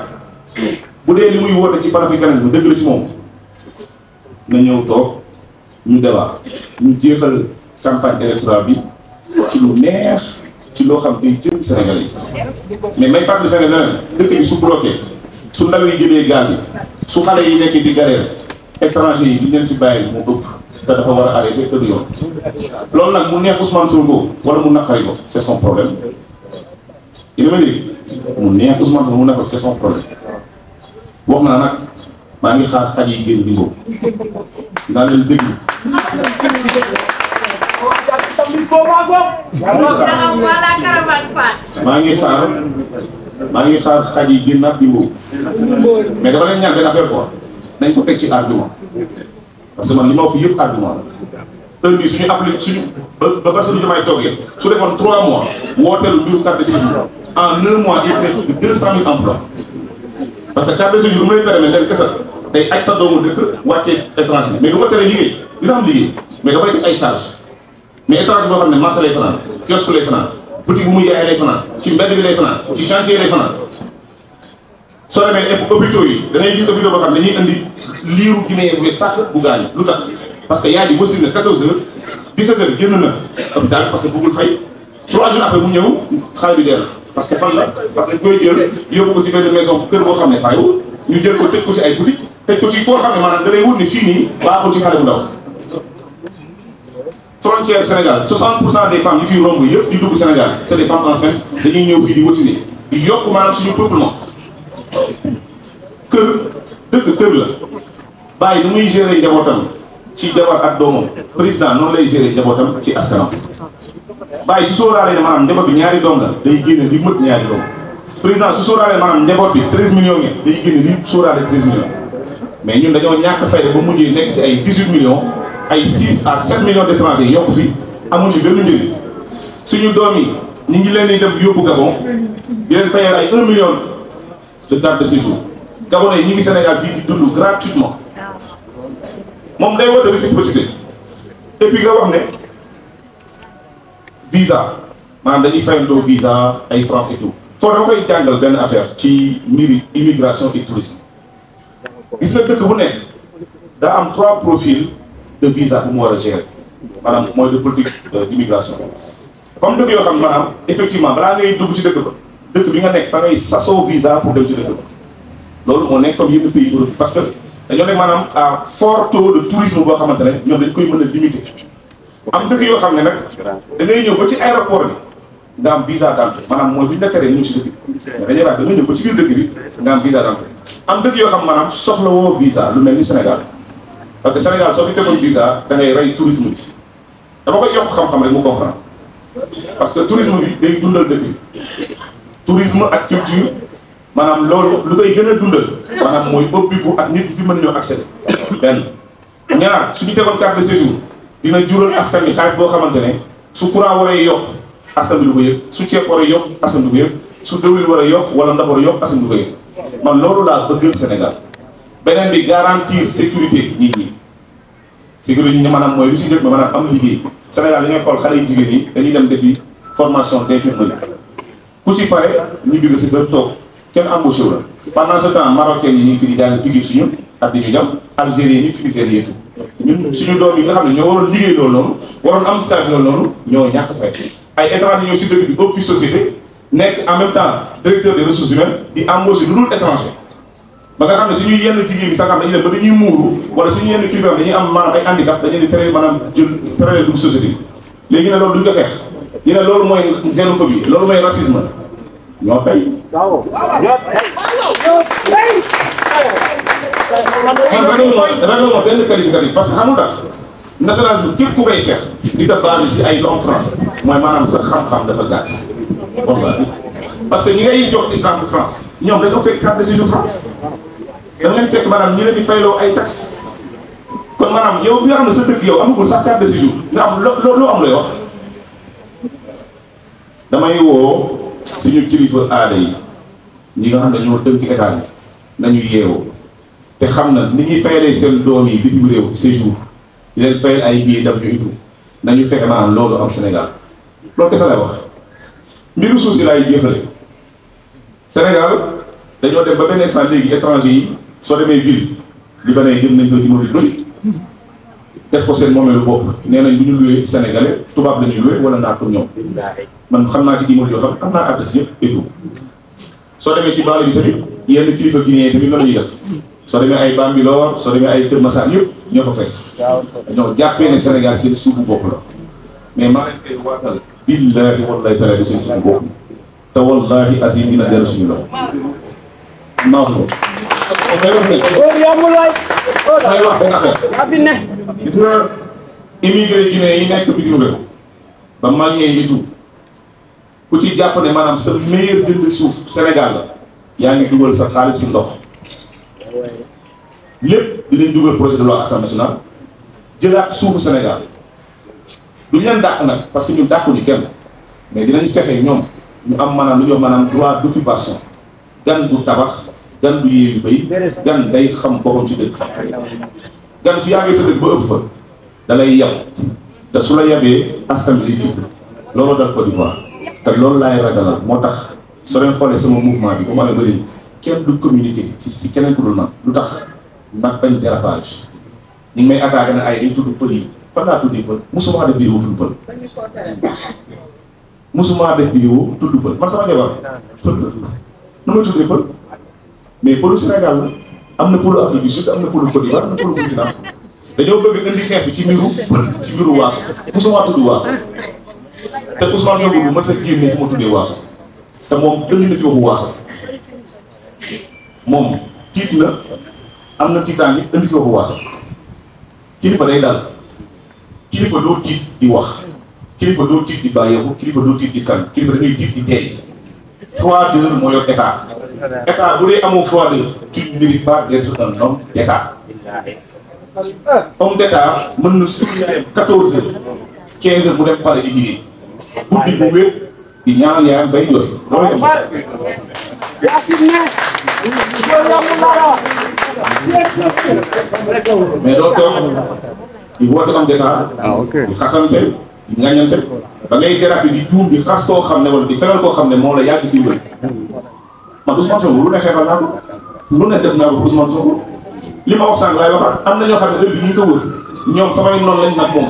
bu dee li muy woote ci panafricanisme dëgg la ci moom na ñëw toog ñu débat ñu jeexal campagne électorale bi ci lu neex ci loo xam day jëm Sénégal yi mais may fàttali Sénégal dëkk bi su bloqué su ndaw yi jëlee gaal bi su xale yi nekk di galère étranger yi duñ leen si bàyyi mu ëpp te dafa war a arrêté te du yoon loolu nag mu neex Ousmane Sonko wala mu naqari ko c'est son problème yéen a ma dégg mu neex Ousmane Sonko mu naqari c'est son problème wax naa nag maa ngi xaar xaj yi génn di ngóob naa leen déglu maa ngi xaar xaj yi génnaat di ngóob mais dafa leen ñaan benn affaire quoi nañ ko teg ci argument parce que man li ma wax fi yëpp argument la heure bii suñu appliqué suñu ba Bassirou Diomaye toogee su defoon 3 mois wooteelu mbiru carte de séjour en 1 mois il fait 200 000 emplois parce que carte de séjour mu lay permettre leen kese day aj sa doomu dëkk wàccee étranger mais du ko tere liggéey dina am liggéey mais dafay teg ay charge mais étranger boo xam ne marché lay fanaan kiosque lay fanaan boutique bu muy jaay lay fanaan ci mbedd bi lay fanaan ci chantier lay fanaan soo demee hôpitaux yi da ngay gis hôpitaux boo xam ne dañuy indi liiru Guinée bu bees tàq bu gaañu lu tax parce que yaay ji wasin na 14 heures 17 heures génn na hôpital parce que bëggul fay 3 jours après mu ñëw xale bi dee na parce que fan la parce que koy jël yóbbu ko ci benn maison kër boo xam ne pareewul ñu jël ko tëj ko ci ay boutique tëj ko ci foo xam ne maanaam da lay wut ni fii nii baaxul ci xale bu ndaw. frontière Sénégal 60% des femmes yi fiy romb yëpp di dugg Sénégal c'est des femmes enceintes dañuy ñëw fii di wasine di yokk maanaam suñu peuplement kër dëkk kër la bàyyi nu muy gérer njabootam ci jabar ak doomam président noonu lay gérer njabootam ci askanam bàyyi su sóoraalee ne maanaam njaboot bi ñaari doom la day génne li mët ñaari doom président su sóoraalee maanaam njaboot bi 13 millions ngeen day génne li sóoraale 13 millions mais ñun dañoo ñàkk fayda ba mujjee nekk ci ay 18 millions ay 6 à 7 millions d'étrangers yokku fi amul ci benn njëriñ suñu doom yi ñu ngi leen di dem yóbbu Gabon di leen fayal ay 1 million de carte de séjour Gabonais yi ñu ngi Sénégal fii di dund gratuitement moom day woote réciprocité et puis nga wax ne visa maanaam dañuy fayantoo visa ay France et tout foo dama koy jàngal benn affaire ci mbiri immigration et tourisme gis nga dëkk bu nekk daa am 3 profils de visa bu mu war a gérer maanaam mooy de politique d'immigration comme dëkk yoo xam ne maanaam effectivement balaa ngay dugg ci dëkk ba dëkk bi nga nekk fa ngay sasoo visa pour dem ci dëkk ba loolu moo nekk comme yenn pays Europe parce que dañoo nekk maanaam à fort taux de tourisme boo xamante ne ñoom dañ koy mën a limiter am dëkk yoo xam ne nag da ngay ñëw ba ci aéroport bi nga am visa d'entrée maanaam mooy bu ñu la teree nga ñëw si dëkk bi mais dañuy wax da nga ñëw ba ci biir dëkk bi nga am visa d'entrée am dëkk yoo xam maanaam soxla woo visa lu mel ni Sénégal parce que Sénégal soo fi tegoon visa da ngay rey tourisme bi dama koy yokk xam-xam rek mu comprendre parce que tourisme bi day dundal dëkk bi tourisme ak culture maanaam loolu lu koy gën a dundal maanaam mooy ubbiku ak nit fi mën ñoo accéder benn ñaar suñu tegoon carte de séjour dina jural askan bi xaalis boo xamante ne su courant waree yokk askan bi du ko yëg su ceeb waree yokk askan bi du ko yëg su dëwlin war a yokk wala ndox war a yokk askan bi du ko yëg man loolu laa bëggal Sénégal beneen bi garantir sécurité nit ñi sécurité ñi maanaam mooy lu si njëkk ba maanaam am liggéey Sénégal dañuy xool xale yu jigéen yi dañuy dem defi formation d'infirmerie ku ci pare ñu jóge si kër toog kenn embauché wu la pendant ce temps marocain yi ñu ngi fi di jàng tigir suñu ak di ñu jam algérien yi Tunisie yi ñun suñu doom yi nga xam ne ñoo waroon liggéey loolu noonu waroon am stage loolu noonu ñoo ñàkk fay ay étranger ñëw si dëkk bi ëpp fi société nekk en même temps directeur des ressources humaines di embauché lu dul étranger ba nga xam ne suñuy yenn jigéen yi sax xam dañuy dem ba dañuy muuru wala suñu yenn kilifa dañuy am maanaam ay handicap dañuy di tere maanaam jël tere dugg société bi léegi ne loolu duñ ko xeex ñu ne loolu mooy xénophobie loolu mooy racisme ñoo tey ragaluma benn qualificatif parce que xamul tax nationalisme képp ku koy xeex di ko basé si ay lu am France mooy maanaam sa xam-xam dafa gàtt wallahi parce que ñi ngay jox exemple France ñoom dañoo fekk carte de séjour France da nga leen fekk maanaam ñi leen di fayloo ay taxes kon maanaam yow bi nga xam ne sa dëkk yow amagul sax carte de séjour nga am loo am lay wax damay woo suñu kilifa aada yi ñi nga xam ne ñoo dënk état bi nañu yeewoo te xam na ni ñuy fayalee seen doom yi bitim réew séjour di leen fayal ay billets d'avion et tout nañu fexe maanaam loolu am Sénégal loolu kese lay wax mbiru suuf si laay jeexale Sénégal dañoo dem ba benn instant léegi étranger yi soo demee ville libanais jël nañ fa immeuble yu bëri def ko seen moomeelu bopp nee nañ bu ñu loué sénégalais tubaab la ñuy loué wala naa pour ñoom man xam naa ci immeuble yoo xam am naa adresse yëpp et tout soo demee ci baale bi tamit yenn kilifa guinéen tamit noonu la ñuy def soo demee ay Bambilor soo demee ay Kër Massar yëpp ñoo fa fees ñoo jàppee ne Sénégal seen suufu bopp la mais maa leen koy waatal billahi wallahi taala du seen suufu bopp te wallahi azim dina dellu suñu loxo naaw ko may wax benn affaire gis nga immigré guinéen yi nekk bitim réew ba malien yi tout ku ci jàpp ne maanaam sa meilleur jënd suuf Sénégal la yaa ngi dugal sa xaalis si ndox lépp dinañ dugal projet de loi Assemblée nationale jëlaat suufu Sénégal duñ leen dàq nag parce que ñun dàquñu kenn mais dinañ fexe ñoom ñu am maanaam lu ñuy wax maanaam droit d'occupation gan du tabax gan du yéeyu bay gan day xam boppam ci dëkk gan su yàggee sa dëkk ba ëpp fa da lay yab te su la yabee askan bi day fipp loolu dal Côte d'Ivoire te loolu laay ragalal moo tax soo leen xoolee sama mouvement bi bu ma la bëri kenn du communiquer si keneen ku dul man lu tax nag bañ dérapage ñu ngi may attaqué ne ay dañ tudd pël yi fan laa tuddi pël mosuma def vidéo tudd pël musuma def vidéo tudd pël man sama jabar pël la nu may tuddee pël mais pëlu Sénégal la am na pëlu Afrique du Sud am na pëlu Côte d'Ivoire am na pëlu Burkina dañoo bëgg indi xeex bi ci mbiru pël ci mbiru waaso musuma tudd waaso te Ousmane Sonko bu mës a génne fu ma tuddee waaso te moom indi na fi waxu waaso moom tiit na am na tiitaan yi indi fi waxu waaso kilifa day dal kilifa doo tiit di wax kilifa doo tiit di bàyyeeku kilifa doo tiit di fen kilifa da ngay tiit di teey froideur moo yor état état bu dee amoo froideur tu ne mérites pas d'être un homme d'état homme d'état mën na suñu 14 heures 15 heures mu dem pare di liggéey guddi bu wéet di ñaanal yaayam bay jooy loolu mais doo toog di woote homme d'état di xasante di ngañante ba ngay déraper di juum di xas koo xam ne wala di fenal koo xam ne moo la yàgg dimbali man Ousmane Sonko lu ne xeexal naa ko lu ne def naa ko Ousmane Sonko li ma wax sànq laay waxaat am na ñoo xam ne heure bi ñu ngi ko wër ñoom samay noonu lañ nag moom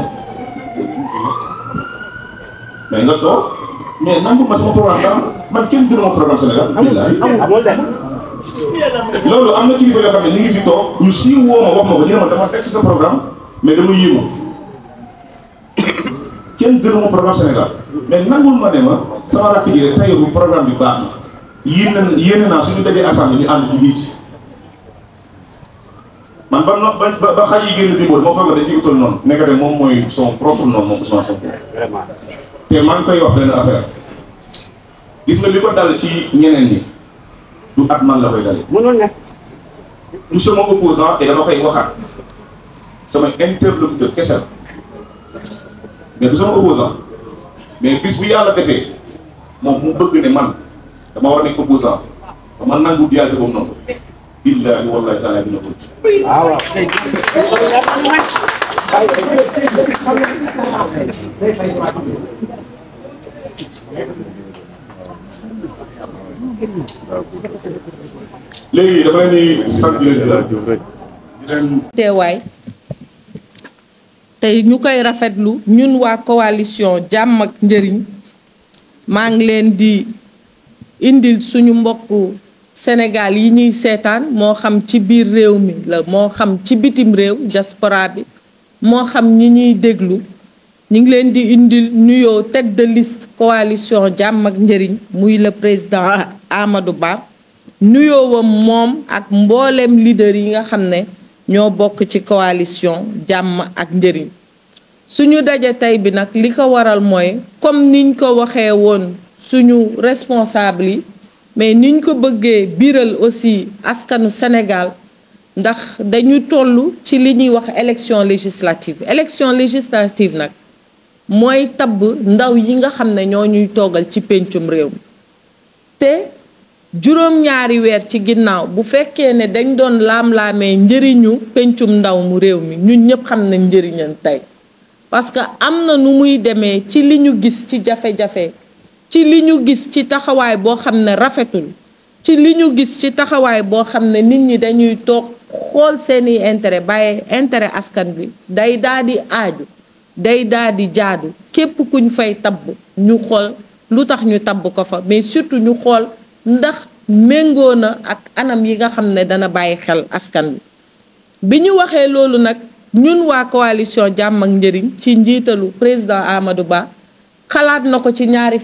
mais nga toog mais nangu ma sama programme dara man kenn gënu ma programme Sénégal billahi loolu am na kilifa yoo xam ne ñu ngi fi toog ñu siiw woo ma wax ma ko ñu ne ma dama teg ci sa programme mais dama yéemu kenn gënu ma programme Sénégal mais nangul ma ne ma sama rakk ji rek tayoru programme bi baax na yéene naa suñu dajee assemblée ñu ànd liggéey ci man ba xaj yi génn dimbool moo foog dañ jigutal noonu nekkate moom mooy son propre nom moom Ousmane Sonko te maa ngi koy wax benn affaire gis nga li ko dal ci ñeneen ñi du at man la koy dalee mënoon na du sama opposant et dama koy waxaat sama interlocuteur kese la mais du sama opposant mais bis bu yàlla defee moom mu bëgg ne man dama war a nekk opposant ba man nangu dualité boobu noonu billahi wallahi taala dina ko waaw léegi dama leen di sant leen teewaay tey ñu koy rafetlu ñun waa coalition jàmm ak njëriñ maa ngi leen di indil suñu mbokku Sénégal yi ñuy seetaan moo xam ci biir réew mi la moo xam ci bitim réew diaspora bi moo xam ñi ñuy déglu ñu ngi leen di indil nuyoo tête de liste coalition jàmm ak njëriñ muy le président Amadou Ba nuyoowam moom ak mboolem leader yi nga xam ne ñoo bokk ci coalition jàmm ak njëriñ suñu daje tey bi nag li ko waral mooy comme niñ ko waxee woon suñu responsable yi mais niñ ko bëggee biral aussi askanu Sénégal ndax dañu toll ci li ñuy wax élection législative nag mooy tabb ndaw yi nga xam ne ñoo ñuy toogal ci péncum réew mi te juróom-ñaari weer ci ginnaaw bu fekkee ne dañ doon laam-laamee njëriñu péncum ndaw mu réew mi ñun ñëpp xam nañ njëriñam tey parce que am na nu muy demee ci li ñu gis ci jafe-jafe ci li ñu gis ci taxawaay boo xam ne rafetul ci li ñu gis ci taxawaay boo xam ne nit ñi dañuy toog xool seeni intérêt bàyyi intérêt askan bi day daal di aaju day daal di jaadu képp kuñ fay tabb ñu xool lu tax ñu tabb ko fa mais surtout ñu xool ndax méngoo na ak anam yi nga xam ne dana bàyyi xel askan bi bi ñu waxee loolu nag ñun waa coalition jàmm ak njëriñ ci njiitalu président Amadou Ba xalaat na ko ci ñaari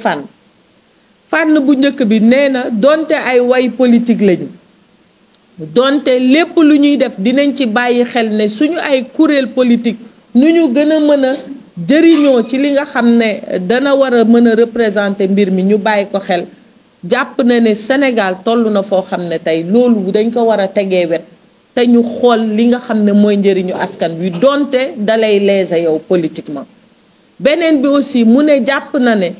fànn bu njëkk bi nee na donte ay way politique lañu donte lépp lu ñuy def dinañ ci bàyyi xel ne suñu ay kuréel politique nu ñu gën a mën a jëriñoo ci li nga xam ne dana war a mën a représenter mbir mi ñu bàyyi ko xel jàpp na ne Sénégal toll na foo xam ne tey loolu dañ ko war a tegee wet te ñu xool li nga xam ne mooy njëriñu askan wi donte dalay léser yow politiquement beneen bi aussi mu ne jàpp na ne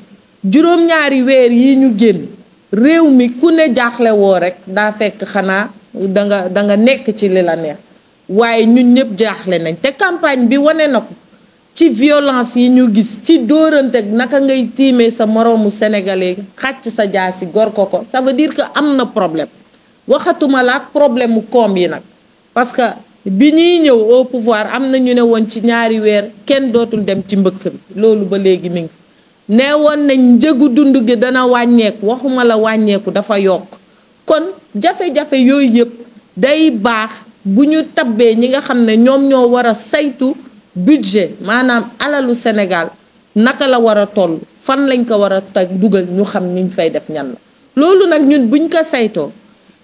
juróom-ñaari weer yi ñu génn réew mi ku ne jaaxle woo rek daa fekk xanaa da nga nekk ci li la neex waaye ñun ñëpp jaaxle nañ te campagne bi wane na ko ci violence yi ñu gis ci dóorante naka ngay tiimee sa moroomu sénégalais xàcc sa jaasi gor ko ça veut dire que am na problème waxatuma la ak problème mu koom yi nag parce que bi ñuy ñëw au pouvoir am na ñu ne woon ci ñaari weer kenn dootul dem ci mbëkk bi loolu ba léegi mi ngi nee woon nañ njëgu dund gi dana wàññeeku, waxuma la wàññeeku dafa yokk. kon jafe-jafe yooyu yëpp day baax bu ñu tabbee ñi nga xam ne ñoom ñoo war a saytu budget maanaam alalu Sénégal naka la war a toll, fan lañ ko war a teg dugal, ñu xam ñu fay def ñan la. loolu nag ñun buñ ko saytoo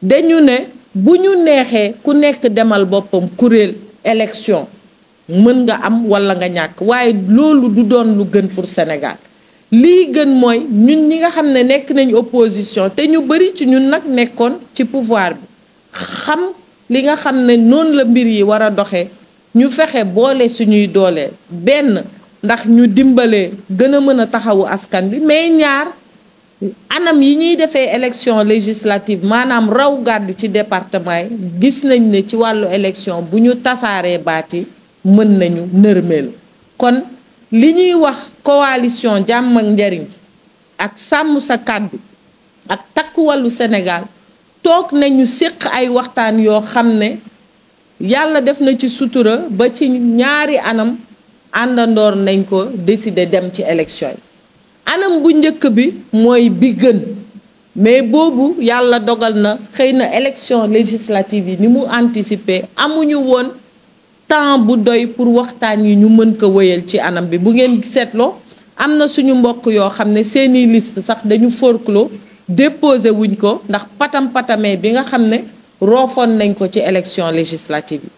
dañu ne bu ñu neexee ku nekk demal boppam kuréel élection mën nga am walla nga ñàkk, waaye loolu du doon lu gën pour Sénégal. lii gën mooy ñun ñi nga xam ne nekk nañ opposition te ñu bari ci ñun nag nekkoon ci pouvoir bi xam li nga xam ne noonu la mbir yi war a doxee, ñu fexe boole suñuy doole benn ndax ñu dimbalee gën a mën a taxawu askan bi, mais ñaar anam yi ñuy defee élection législative maanaam raw gàddu ci département yi gis nañ ne ci wàllu élection bu ñu tasaaree baati mën nañu nërmeelu. kon li ñuy wax coalition jàmm ak njariñ ak sàmm sa kàddu ak takku wàllu Sénégal toog nañu séq ay waxtaan yoo xam ne yàlla def na ci sutura ba ci ñaari anam àndandoor nañ ko décider dem ci élection yi. anam bu njëkk bi mooy bi gën, mais boobu yàlla dogal na xëy na élection législative yi ni mu anticiper amuñu woon temps bu doy pour waxtaan yi ñu mën ko wëyal ci anam bi. bu ngeen seetloo am na suñu mbokk yoo xam ne seeni liste sax dañu forclos déposé wuñ ko ndax patam-patamee bi nga xam ne roofoon nañ ko ci élection législative yi.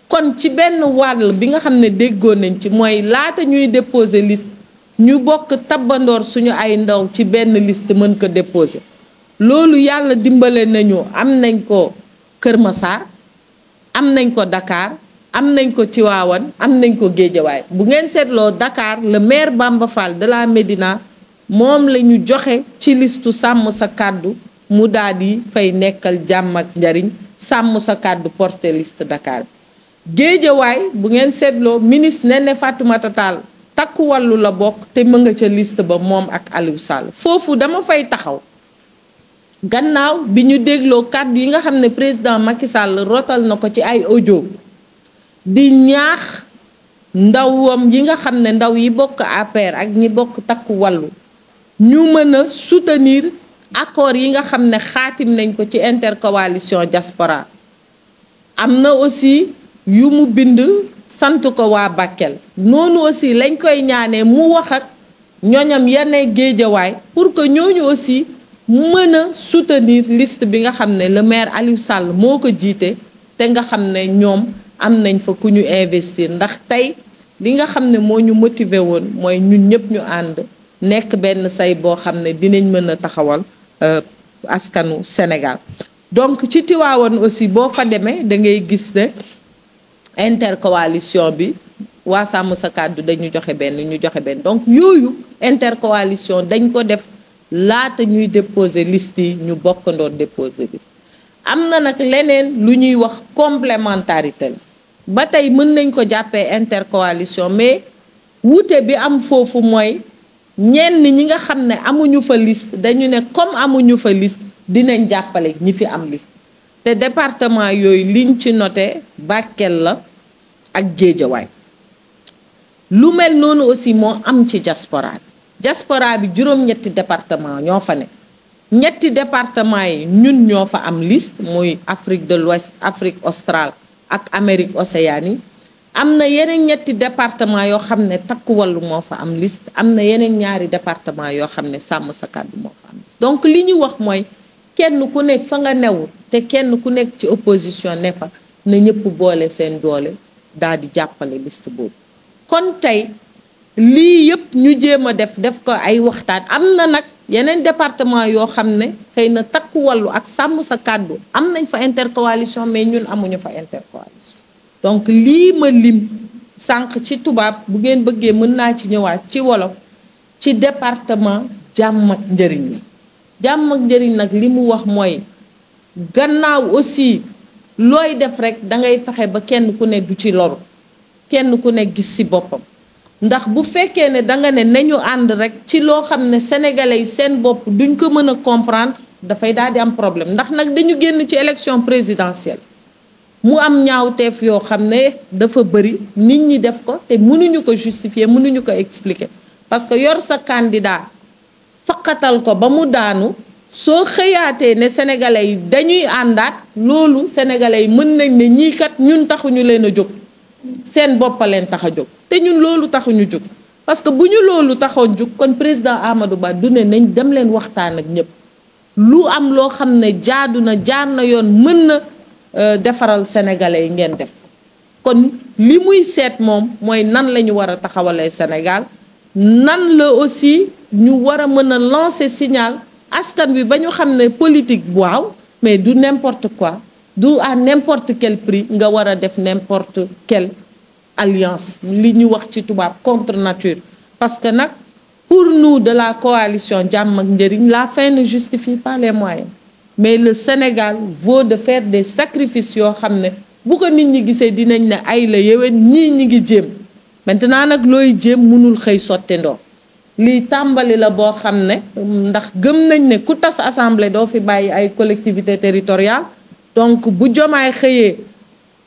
kon ci benn wàll bi nga xam ne déggoo nañ ci mooy laata ñuy déposé liste ñu bokk tabbandoor suñu ay ndaw ci benn liste mën ko déposé. loolu yàlla dimbale nañu am nañ ko Kër Massar, am nañ ko Dakar, am nañ ko Tivaouane, am nañ ko Guédiawaye. bu ngeen seetloo Dakar le maire Bamba Fall de la Médina moom la ñu joxe ci listu sàmm sa kàddu mu daal di fay nekkal jàmm ak njariñ sàmm sa kàddu porté liste Dakar bi. Guédiawaye bu ngeen seetloo ministre Néné Fatoumata Tall takku wàllu la bokk te mën nga ca liste ba moom ak Aliou Sall. foofu dama fay taxaw gannaaw bi ñu dégloo kàddu yi nga xam ne président Macky Sall rotal na ko ci ay audio di ñaax ndawam yi nga xam ne ndaw yi bokk APR ak ñi bokk takku wàllu ñu mën a soutenir accord yi nga xam ne xaatim nañ ko ci intercoalition diaspora. am na aussi yu mu bind sant ko waa Bakel. noonu aussi lañ koy ñaanee mu wax ak ñoñam yenn Géejawaay pour que ñooñu aussi mën a soutenir liste bi nga xam ne le maire Aliou Sall moo ko jiite te nga xam ne ñoom am nañ fa ku ñu investir. ndax tey li nga xam ne moo ñu motiver woon mooy ñun ñëpp ñu ànd nekk benn say boo xam ne dinañ mën a taxawal askanu Sénégal. donc ci Tivaouane aussi boo fa demee da ngay gis ne intercoalition bi waa sàmm sa kàddu dañu joxe benn ñu joxe benn. donc yooyu intercoalition dañ ko def laata ñuy déposer liste yi ñu bokkandoor déposer liste. am na nag leneen lu ñuy wax complémentarité la ba tey mën nañ ko jàppee intercoalition mais wuute bi am foofu mooy ñenn ñi nga xam ne amuñu fa liste dañu ne comme amuñu fa liste dinañ jàppale ñi fi am liste. te département yooyu liñ ci noté Bakel la ak Guédiawaye. lu mel noonu aussi moo am ci diaspora bi. diaspora bi juróom-ñetti département ñoo fa ne. ñetti département yi ñun ñoo fa am liste muy Afrique de l'Ouest, Afrique australe ak Amérique océanie. am na yeneen ñetti département yoo xam ne takku wàllu moo fa am liste. am na yeneen ñaari département yoo xam ne sàmm sa kàddu moo fa am liste. donc li ñu wax mooy kenn ku nekk fa nga newul te kenn ku nekk ci opposition ne fa na ñëpp boole seen doole daal di jàppale liste boobu. kon tey lii yëpp ñu jéem a def ko ay waxtaan. am na nag yeneen département yoo xam ne xëy na takku wàllu ak sàmm sa kàddu am nañ fa intercoalition mais ñun amuñu fa intercoalition. donc lii ma lim sànq ci tubaab bu ngeen bëggee mën naa ci ñëwaat ci wolof ci département jàmm ak njëriñ li. jàmm ak njëriñ nag li mu wax mooy gannaaw aussi looy def rek da ngay fexe ba kenn ku ne du ci loru kenn ku ne gis ci boppam. ndax bu fekkee ne da nga ne nañu ànd rek ci loo xam ne sénégalais yi seen bopp duñ ko mën a comprendre dafay daal di am problème. ndax nag dañu génn ci élection présidentielle mu am ñaawteef yoo xam ne dafa bëri nit ñi def ko te mënuñu ko justifier mënuñu ko expliquer parce que yor sa candidat faqatal ko ba mu daanu soo xëyaatee ne sénégalais yi dañuy àndaat loolu sénégalais yi mën nañ ne ñii kat ñun taxuñu leen a jóg seen bopp leen tax a jóg te ñun loolu taxuñu jóg parce que bu ñu loolu taxoon jóg kon président Amadou Ba du ne nañ dem leen waxtaan ak ñëpp lu am loo xam ne jaadu na jaar na yoon mën na defaral sénégalais yi ngeen def kon li muy seet moom mooy nan la ñu war a taxawalee Sénégal nan la aussi ñu war a mën a lancer signal askan bi ba ñu xam ne politique waaw mais du n'importe quoi du à n'importe quel prix nga war a def n'importe quelle alliance li ñu wax ci tubaab contre nature parce que nag pour nous de la coalition Jàmm ak Njëriñ la fin ne justifie pas les moyens mais le Sénégal vaut de faire des sacrifices yoo xam ne bu ko nit ñi gisee dinañ ne ay la yéwén ñii ñi ngi jéem maintenant nag looy jéem mënul xëy sotti ndox lii tàmbali la boo xam ne ndax gëm nañ ne ku tas assemblée doo fi bàyyi ay collectivité territoriale donc bu Diomaye xëyee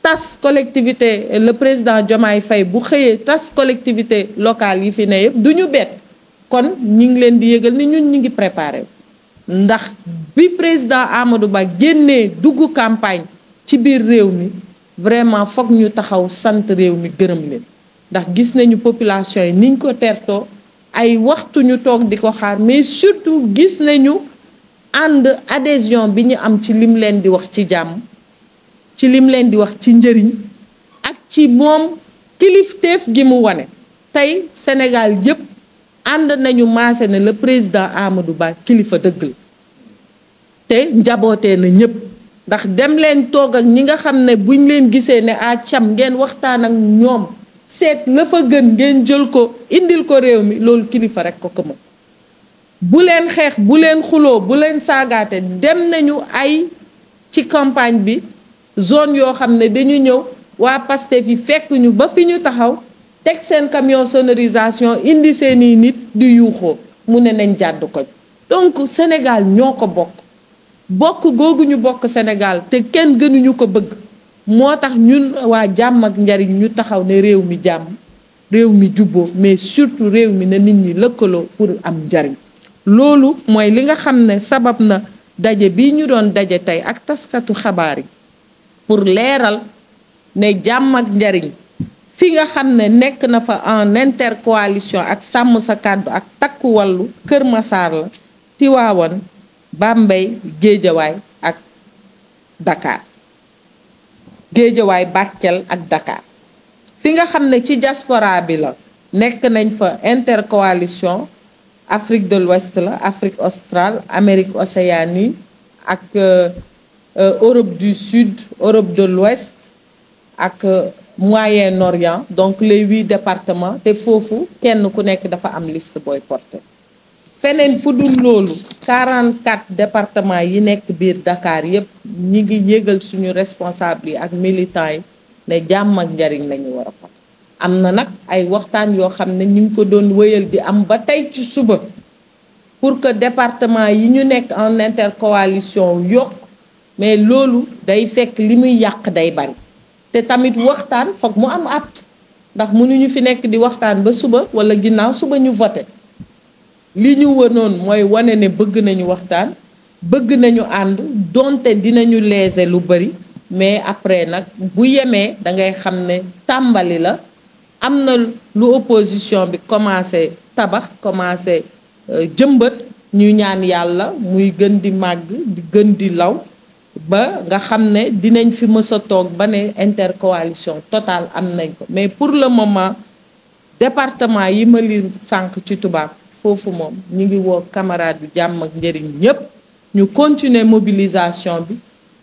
tas collectivité le président Diomaye Faye bu xëyee tas collectivité locale yi fi ne yëpp du ñu bett kon ñi ngi leen di yëgal ni ñun ñi ngi préparé ndax bi président Amadou Ba génnee dugg campagne ci biir réew mi vraiment foog ñu taxaw sant réew mi gërëm leen ndax gis nañu population yi niñ ko tertoo ay waxtu ñu toog di ko xaar mais surtout gis nañu ànd adhésion bi ñu am ci lim leen di wax ci jàmm ci lim leen di wax ci njëriñ ak ci moom kilifteef gi mu wane tey Sénégal yëpp ànd nañu maase ne le président Amadou Ba kilifa dëgg la te njabootee na ñëpp ndax dem leen toog ak ñi nga xam ne buñ leen gisee ne a cam ngeen waxtaan ak ñoom seet la fa gën ngeen jël ko indil ko réew mi loolu kilifa rek ko mën bu leen xeex bu leen xuloo bu leen saagaate dem nañu ay ci campagne bi zone yoo xam ne dañu ñëw waa Pastef yi fekk ñu ba fi ñu taxaw teg seen camion sonorisation indi seeni nit di yuuxoo mu ne nañ jàdd ko donc Sénégal ñoo ko bokk googu ñu bokk Sénégal te kenn gënuñu ko bëgg moo tax ñun waa Jàmm ak Njariñ ñu taxaw ne réew mi jàmm réew mi jubboo mais surtout réew mi na nit ñi lëkkaloo pour am njariñ loolu mooy li nga xam ne sabab na daje bi ñu doon daje tey ak taskatu xabaar yi pour leeral ne Jàmm ak Njariñ fi nga xam ne nekk na fa en intercoalition ak sàmm sa kàddu ak takku wàllu Kër Massar la Tivaouane Bambey Géejawaay ak Dakar Géejawaay Bakel ak Dakar fi nga xam ne ci diaspora bi la nekk nañ fa intercoalition Afrique de l'Ouest la Afrique australe Amérique Océanie ak Europe du Sud Europe de l'Ouest ak Moyen-Orient donc les 8 départements te foofu kenn ku nekk dafa am liste booy porté feneen fu dul loolu 44 départements yi nekk biir Dakar yépp ñi ngi yëgal suñu responsable yi ak militants yi ne Jàmm ak Njariñ lañu war a fat am na nag ay waxtaan yoo xam ne ñu ngi ko doon wëyal di am ba tey ci suba pour que département yi ñu nekk en intercoalition yokk mais loolu day fekk li muy yàq day bari te tamit waxtaan foog mu am at ndax mënuñu fi nekk di waxtaan ba suba wala ginnaaw suba ñu voté li ñu wënoon mooy wane ne bëgg nañu waxtaan bëgg nañu ànd donte dinañu léser lu bari mais après nag bu yemee da ngay xam ne tàmbali la am na lu opposition bi commencé tabax commencé jëmbat ñu ñaan yàlla muy gën di màgg di gën di law ba nga xam ne dinañ fi mës a toog ba ne intercoalition totale am nañ ko mais pour le moment département yi ma lim sànq ci tubaab foofu moom ñu ngi woo camarade yu Jàmm ak Njariñ ñépp ñu continuer mobilisation bi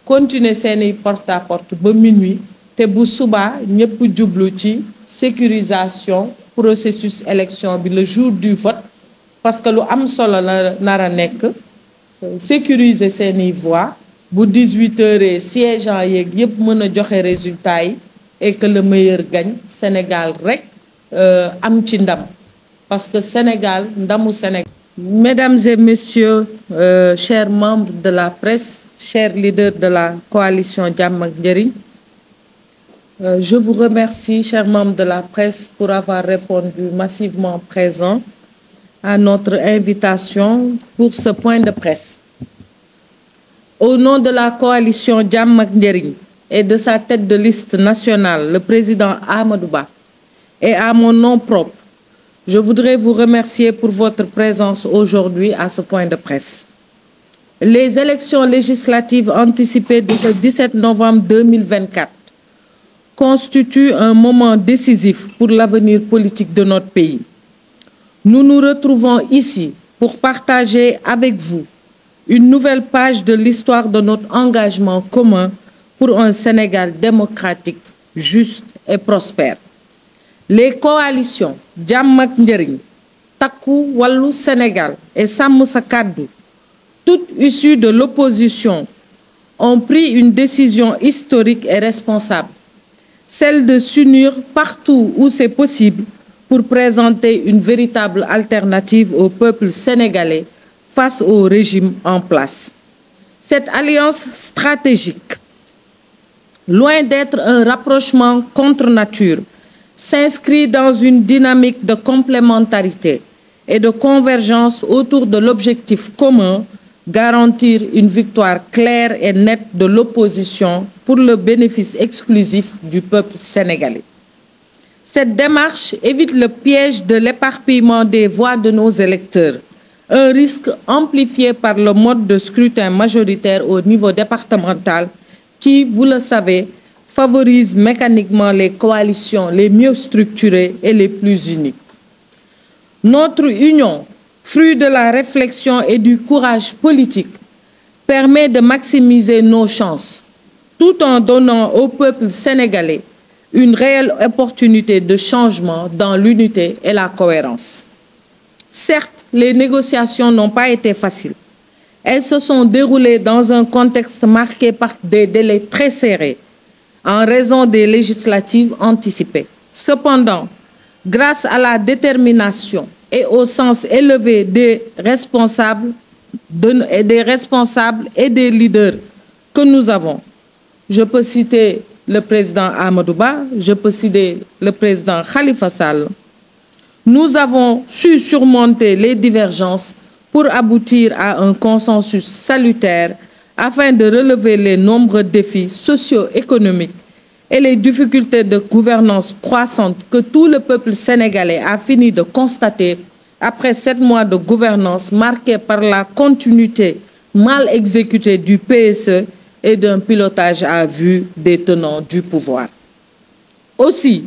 continuer seeni porte à porte ba minuit te bu subaa ñépp jublu ci sécurisation processus élection bi le jour du vote parce que lu am solo la nar a nekk sécuriser seeni voix bu 18h siégeant yeeg yépp mën a joxe résultat yi et que le meilleur gagne Sénégal rek am ci ndam parce que Sénégal ndamu Sénégal. Mesdames et messieurs, chers membres de la presse, chers leaders de la coalition Jàmm ak Njariñ, je vous remercie, chers membres de la presse, pour avoir répondu massivement présent à notre invitation pour ce point de presse. Au nom de la coalition Jàmm ak Njariñ et de sa tête de liste nationale, le président Amadou Ba, et à mon nom propre, je voudrais vous remercier pour votre présence aujourd'hui à ce point de presse. Les élections législatives anticipées du 17 novembre 2024 constituent un moment décisif pour l'avenir politique de notre pays. Nous nous retrouvons ici pour partager avec vous une nouvelle page de l'histoire de notre engagement commun pour un Sénégal démocratique, juste et prospère. Les coalitions Jàmm ak Njariñ, Takku Wallu Sénégal et Sàmm Sa Kàddu, toutes issues de l'opposition, ont pris une décision historique et responsable, celle de s'unir partout où c'est possible pour présenter une véritable alternative au peuple sénégalais face au régime en place. Cette alliance stratégique, loin d'être un rapprochement contre nature, s'inscrit dans une dynamique de complémentarité et de convergence autour de l'objectif commun: garantir une victoire claire et nette de l'opposition pour le bénéfice exclusif du peuple sénégalais. Cette démarche évite le piège de l'éparpillement des voix de nos électeurs, un risque amplifié par le mode de scrutin majoritaire au niveau départemental qui, vous le savez, favorise mécaniquement les coalitions les mieux structurées et les plus unies. Notre union, fruit de la réflexion et du courage politique, permet de maximiser nos chances, tout en donnant au peuple sénégalais une réelle opportunité de changement dans l'unité et la cohérence. Certes, les négociations n'ont pas été faciles. Elles se sont déroulées dans un contexte marqué par des délais très serrés, en raison des législatives anticipées. Cependant, grâce à la détermination et au sens élevé des responsables et des leaders que nous avons. Je peux citer le président Amadou Ba, je peux citer le président Khalifa Sall. Nous avons su surmonter les divergences pour aboutir à un consensus salutaire afin de relever les nombreux défis socio-économiques et les difficultés de gouvernance croissantes que tout le peuple sénégalais a fini de constater après 7 mois de gouvernance marqués par la continuité mal exécutée du PSE et d'un pilotage à vue des tenants du pouvoir. Aussi,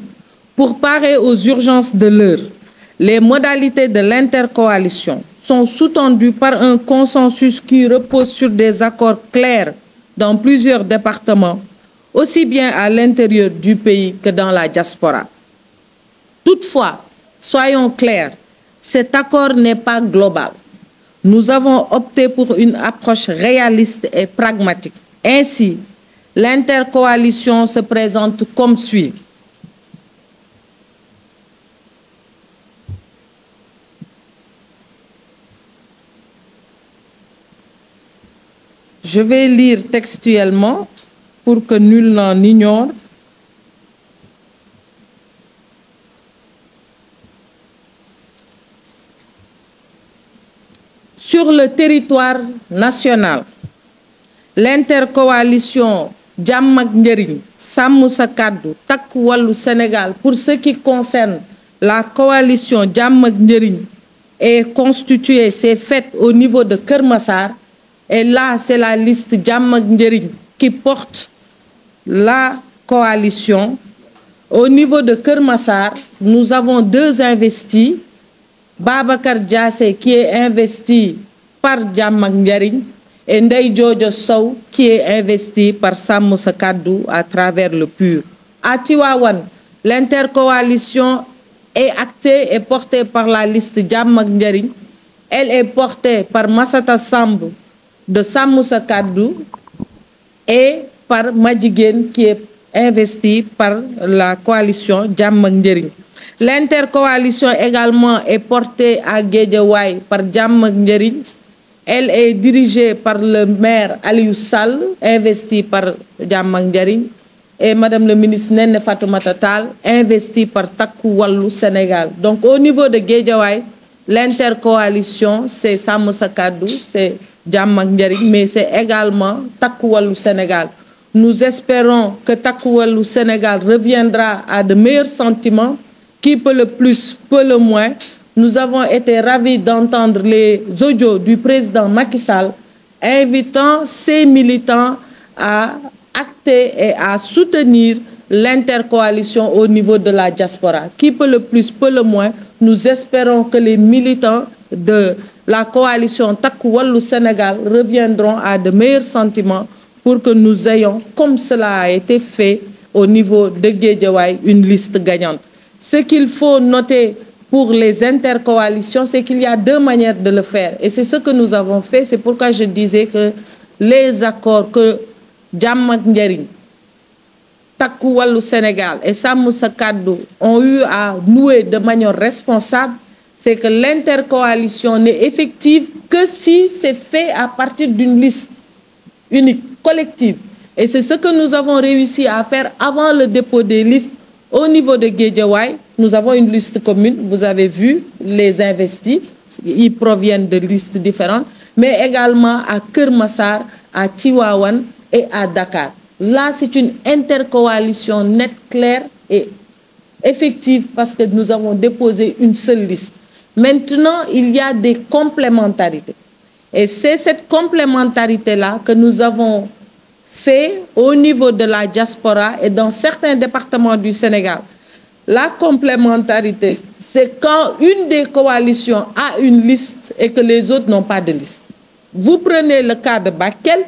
pour parer aux urgences de l'heure, les modalités de l'intercoalition sont sous-tendues par un consensus qui repose sur des accords clairs dans plusieurs départements, aussi bien à l'intérieur du pays que dans la diaspora. Toutefois, soyons clairs, cet accord n'est pas global. Nous avons opté pour une approche réaliste et pragmatique. Ainsi, l'intercoalition se présente comme suit. Je vais lire textuellement pour que nul n'en ignore. Sur le territoire national, l'intercoalition Jàmm ak Njariñ, Sàmm Sa Kàddu, Takku Wallu Sénégal, pour ce qui concerne la coalition Jàmm ak Njariñ, est constituée, c'est faite au niveau de Keur Massar. Et là, c'est la liste Jàmm ak Njariñ qui porte la coalition. Au niveau de Keur Massar, nous avons 2 investis. Babacar Diassé qui est investi par Jàmm ak Njariñ et Ndeye Jojo Sow qui est investi par Sàmm Sa Kàddu à travers le PUR. À Tivaouane, l'intercoalition est actée et portée par la liste Jàmm ak Njariñ. Elle est portée par Massata Samb de Sàmm Sa Kàddu et par Madjiguène qui est investi par la coalition Jàmm ak Njariñ. L'intercoalition également est portée à Guédiawaye par Jàmm ak Njariñ. Elle est dirigée par le maire Aliou Sall, investi par Jàmm ak Njariñ, et Madame le ministre Néné Fatoumata Tall, investie par Takku Wallu Sénégal. Donc au niveau de Guédiawaye, l'intercoalition, c'est Sàmm Sa Kàddu, c'est Jàmm ak Njariñ, mais c'est également Takku Wallu Sénégal. Nous espérons que Takku Wallu Sénégal reviendra à de meilleurs sentiments. Qui peut le plus, peut le moins. Nous avons été ravis d'entendre les audios du président Macky Sall invitant ses militants à acter et à soutenir l'intercoalition au niveau de la diaspora. Qui peut le plus, peut le moins. Nous espérons que les militants de la coalition Takku Wallu Sénégal reviendront à de meilleurs sentiments pour que nous ayons, comme cela a été fait au niveau de Guédiawaye, une liste gagnante. Ce qu'il faut noter pour les intercoalitions, c'est qu'il y a deux manières de le faire. Et c'est ce que nous avons fait. C'est pourquoi je disais que les accords que Jàmm ak Njariñ, Takku Wallu Sénégal et Sàmm Sa Kàddu ont eu à nouer de manière responsable, c'est que l'intercoalition n'est effective que si c'est fait à partir d'une liste unique, collective. Et c'est ce que nous avons réussi à faire avant le dépôt des listes. Au niveau de Guédiawaye, nous avons une liste commune. Vous avez vu les investis. Ils proviennent de listes différentes. Mais également à Keur Massar, à Tivaouane et à Dakar. Là, c'est une intercoalition nette, claire et effective parce que nous avons déposé une seule liste. Maintenant, il y a des complémentarités. Et c'est cette complémentarité-là que nous avons fait au niveau de la diaspora et dans certains départements du Sénégal. La complémentarité, c'est quand une des coalitions a une liste et que les autres n'ont pas de liste. Vous prenez le cas de Bakel,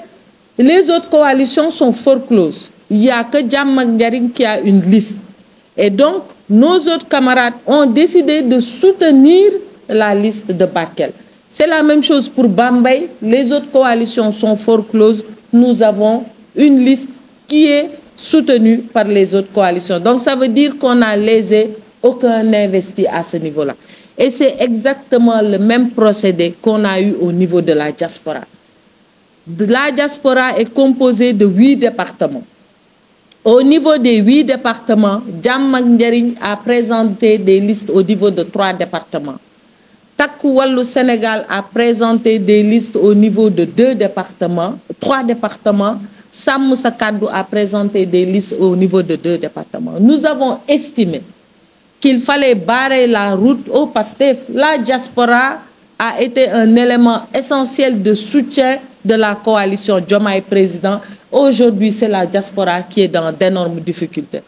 les autres coalitions sont forcloses. Il n'y a que Jàmm ak Njariñ qui a une liste. Et donc, nos autres camarades ont décidé de soutenir la liste de Bakel. C'est la même chose pour Bambey. Les autres coalitions sont forcloses. Nous avons une liste qui est soutenue par les autres coalitions. Donc, ça veut dire qu'on n'a lésé aucun investi à ce niveau-là. Et c'est exactement le même procédé qu'on a eu au niveau de la diaspora. La diaspora est composée de 8 départements. Au niveau des 8 départements, Jàmm ak Njariñ a présenté des listes au niveau de 3 départements. Takku Wallu Sénégal a présenté des listes au niveau de 2 départements, 3 départements. Sàmm Sa Kàddu a présenté des listes au niveau de 2 départements. Nous avons estimé qu'il fallait barrer la route au PASTEF. La diaspora a été un élément essentiel de soutien de la coalition Diomaye Président. Aujourd'hui, c'est la diaspora qui est dans d'énormes difficultés.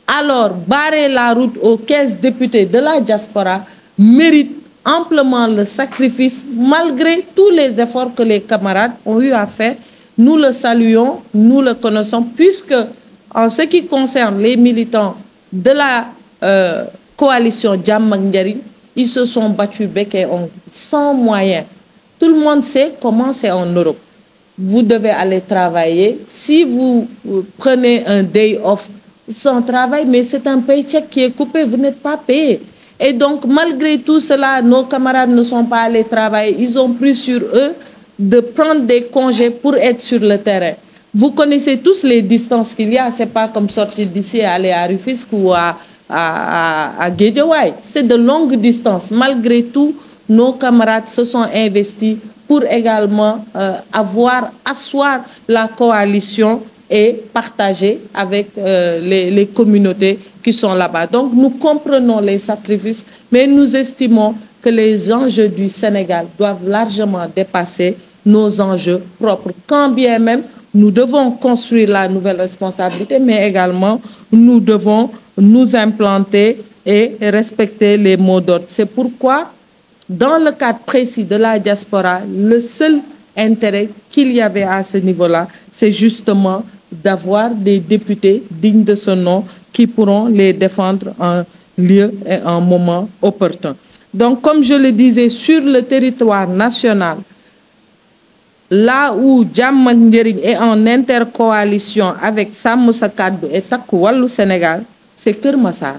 Alors, barrer la route aux 15 députés de la diaspora mérite amplement le sacrifice, malgré tous les efforts que les camarades ont eu à faire. Nous le saluons, nous le connaissons, puisque en ce qui concerne les militants de la coalition Jàmm ak Njariñ, ils se sont battus bec et ongles, sans moyens. Tout le monde sait comment c'est en Europe. Vous devez aller travailler. Si vous prenez un day off sans travail, mais c'est un paycheck qui est coupé, vous n'êtes pas payé. Et donc, malgré tout cela, nos camarades ne sont pas allés travailler. Ils ont pris sur eux de prendre des congés pour être sur le terrain. Vous connaissez tous les distances qu'il y a. Ce n'est pas comme sortir d'ici et aller à Rufisque ou à Guédiawaye. C'est de longues distances. Malgré tout, nos camarades se sont investis pour également asseoir la coalition et partager avec les communautés qui sont là-bas. Donc, nous comprenons les sacrifices, mais nous estimons que les enjeux du Sénégal doivent largement dépasser nos enjeux propres. Quand bien même, nous devons construire la nouvelle responsabilité, mais également, nous devons nous implanter et respecter les mots d'ordre. C'est pourquoi, dans le cadre précis de la diaspora, le seul intérêt qu'il y avait à ce niveau-là, c'est justement d'avoir des députés dignes de ce nom qui pourront les défendre en lieu et en moment opportun. Donc, comme je le disais, sur le territoire national, là où Jàmm ak Njariñ est en intercoalition avec Sàmm Sa Kàddu et Takku Wallu Sénégal, c'est Keur Massar,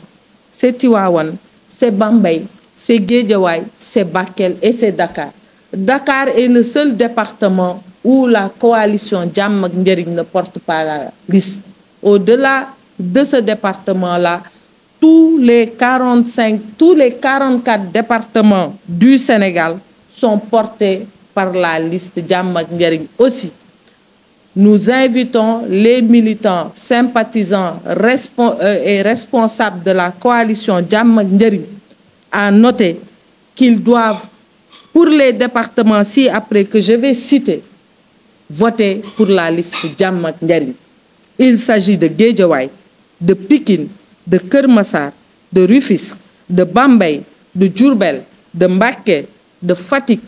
c'est Tivaouane, c'est Bambey, c'est Guédiawaye, c'est Bakel et c'est Dakar. Dakar est le seul département où la coalition Jàmm ak Njariñ ne porte pas la liste. Au-delà de ce département-là, tous les 44 départements du Sénégal sont portés par la liste Jàmm ak Njariñ aussi. Nous invitons les militants, sympathisants et responsables de la coalition Jàmm ak Njariñ à noter qu'ils doivent, pour les départements ci-après que je vais citer, voter pour la liste Jàmm ak Njariñ. Il s'agit de Guédiawaye, de Pikine, de Keur Massar, de Rufisque, de Bambey, de Diourbel, de Mbacké, de Fatick,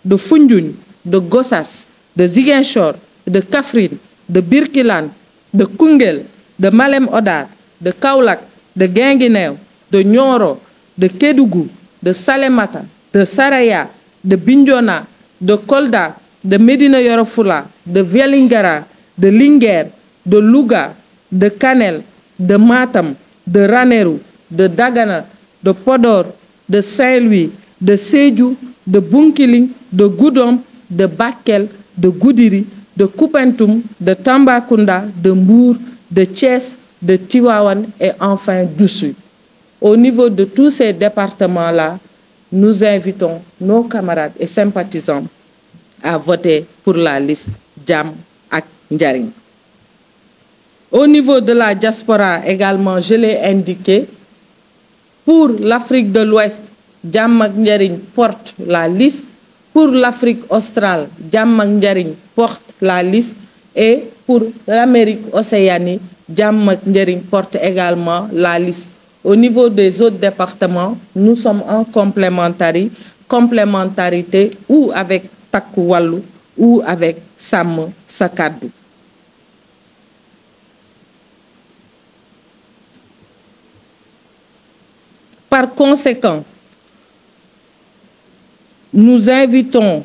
de Foundiougne, de Gossas, de Ziguinchor, de Kaffrine, de Birkilane, de Koungheul, de Malem Hodar, de Kaolack, de Guinguinéo, de Nioro, de Kédougou, de Salémata, de Saraya, de Bignona, de Kolda, de Médina Yoro Foulah, de Vélingara, de Linguère, de Louga, de Kanel, de Matam, de Ranérou, de Dagana, de Podor, de Saint-Louis, de Sédhiou, de Bounkiling, de Goudomp, de Bakel, de Goudiri, de Koupentoum, de Tambacounda, de Mbour, de Thiès, de Tivaouane et enfin d'Oussouye. Au niveau de tous ces départements-là, nous invitons nos camarades et sympathisants à voter pour la liste Jàmm ak Njariñ. Au niveau de la diaspora également, je l'ai indiqué, pour l'Afrique de l'Ouest, Jàmm ak Njariñ porte la liste. Pour l'Afrique australe, Jàmm ak Njariñ porte la liste. Et pour l'Amérique océanique, Jàmm ak Njariñ porte également la liste. Au niveau des autres départements, nous sommes en complémentarité ou avec Takku Wallu ou avec Sàmm Sa Kàddu. Par conséquent, nous invitons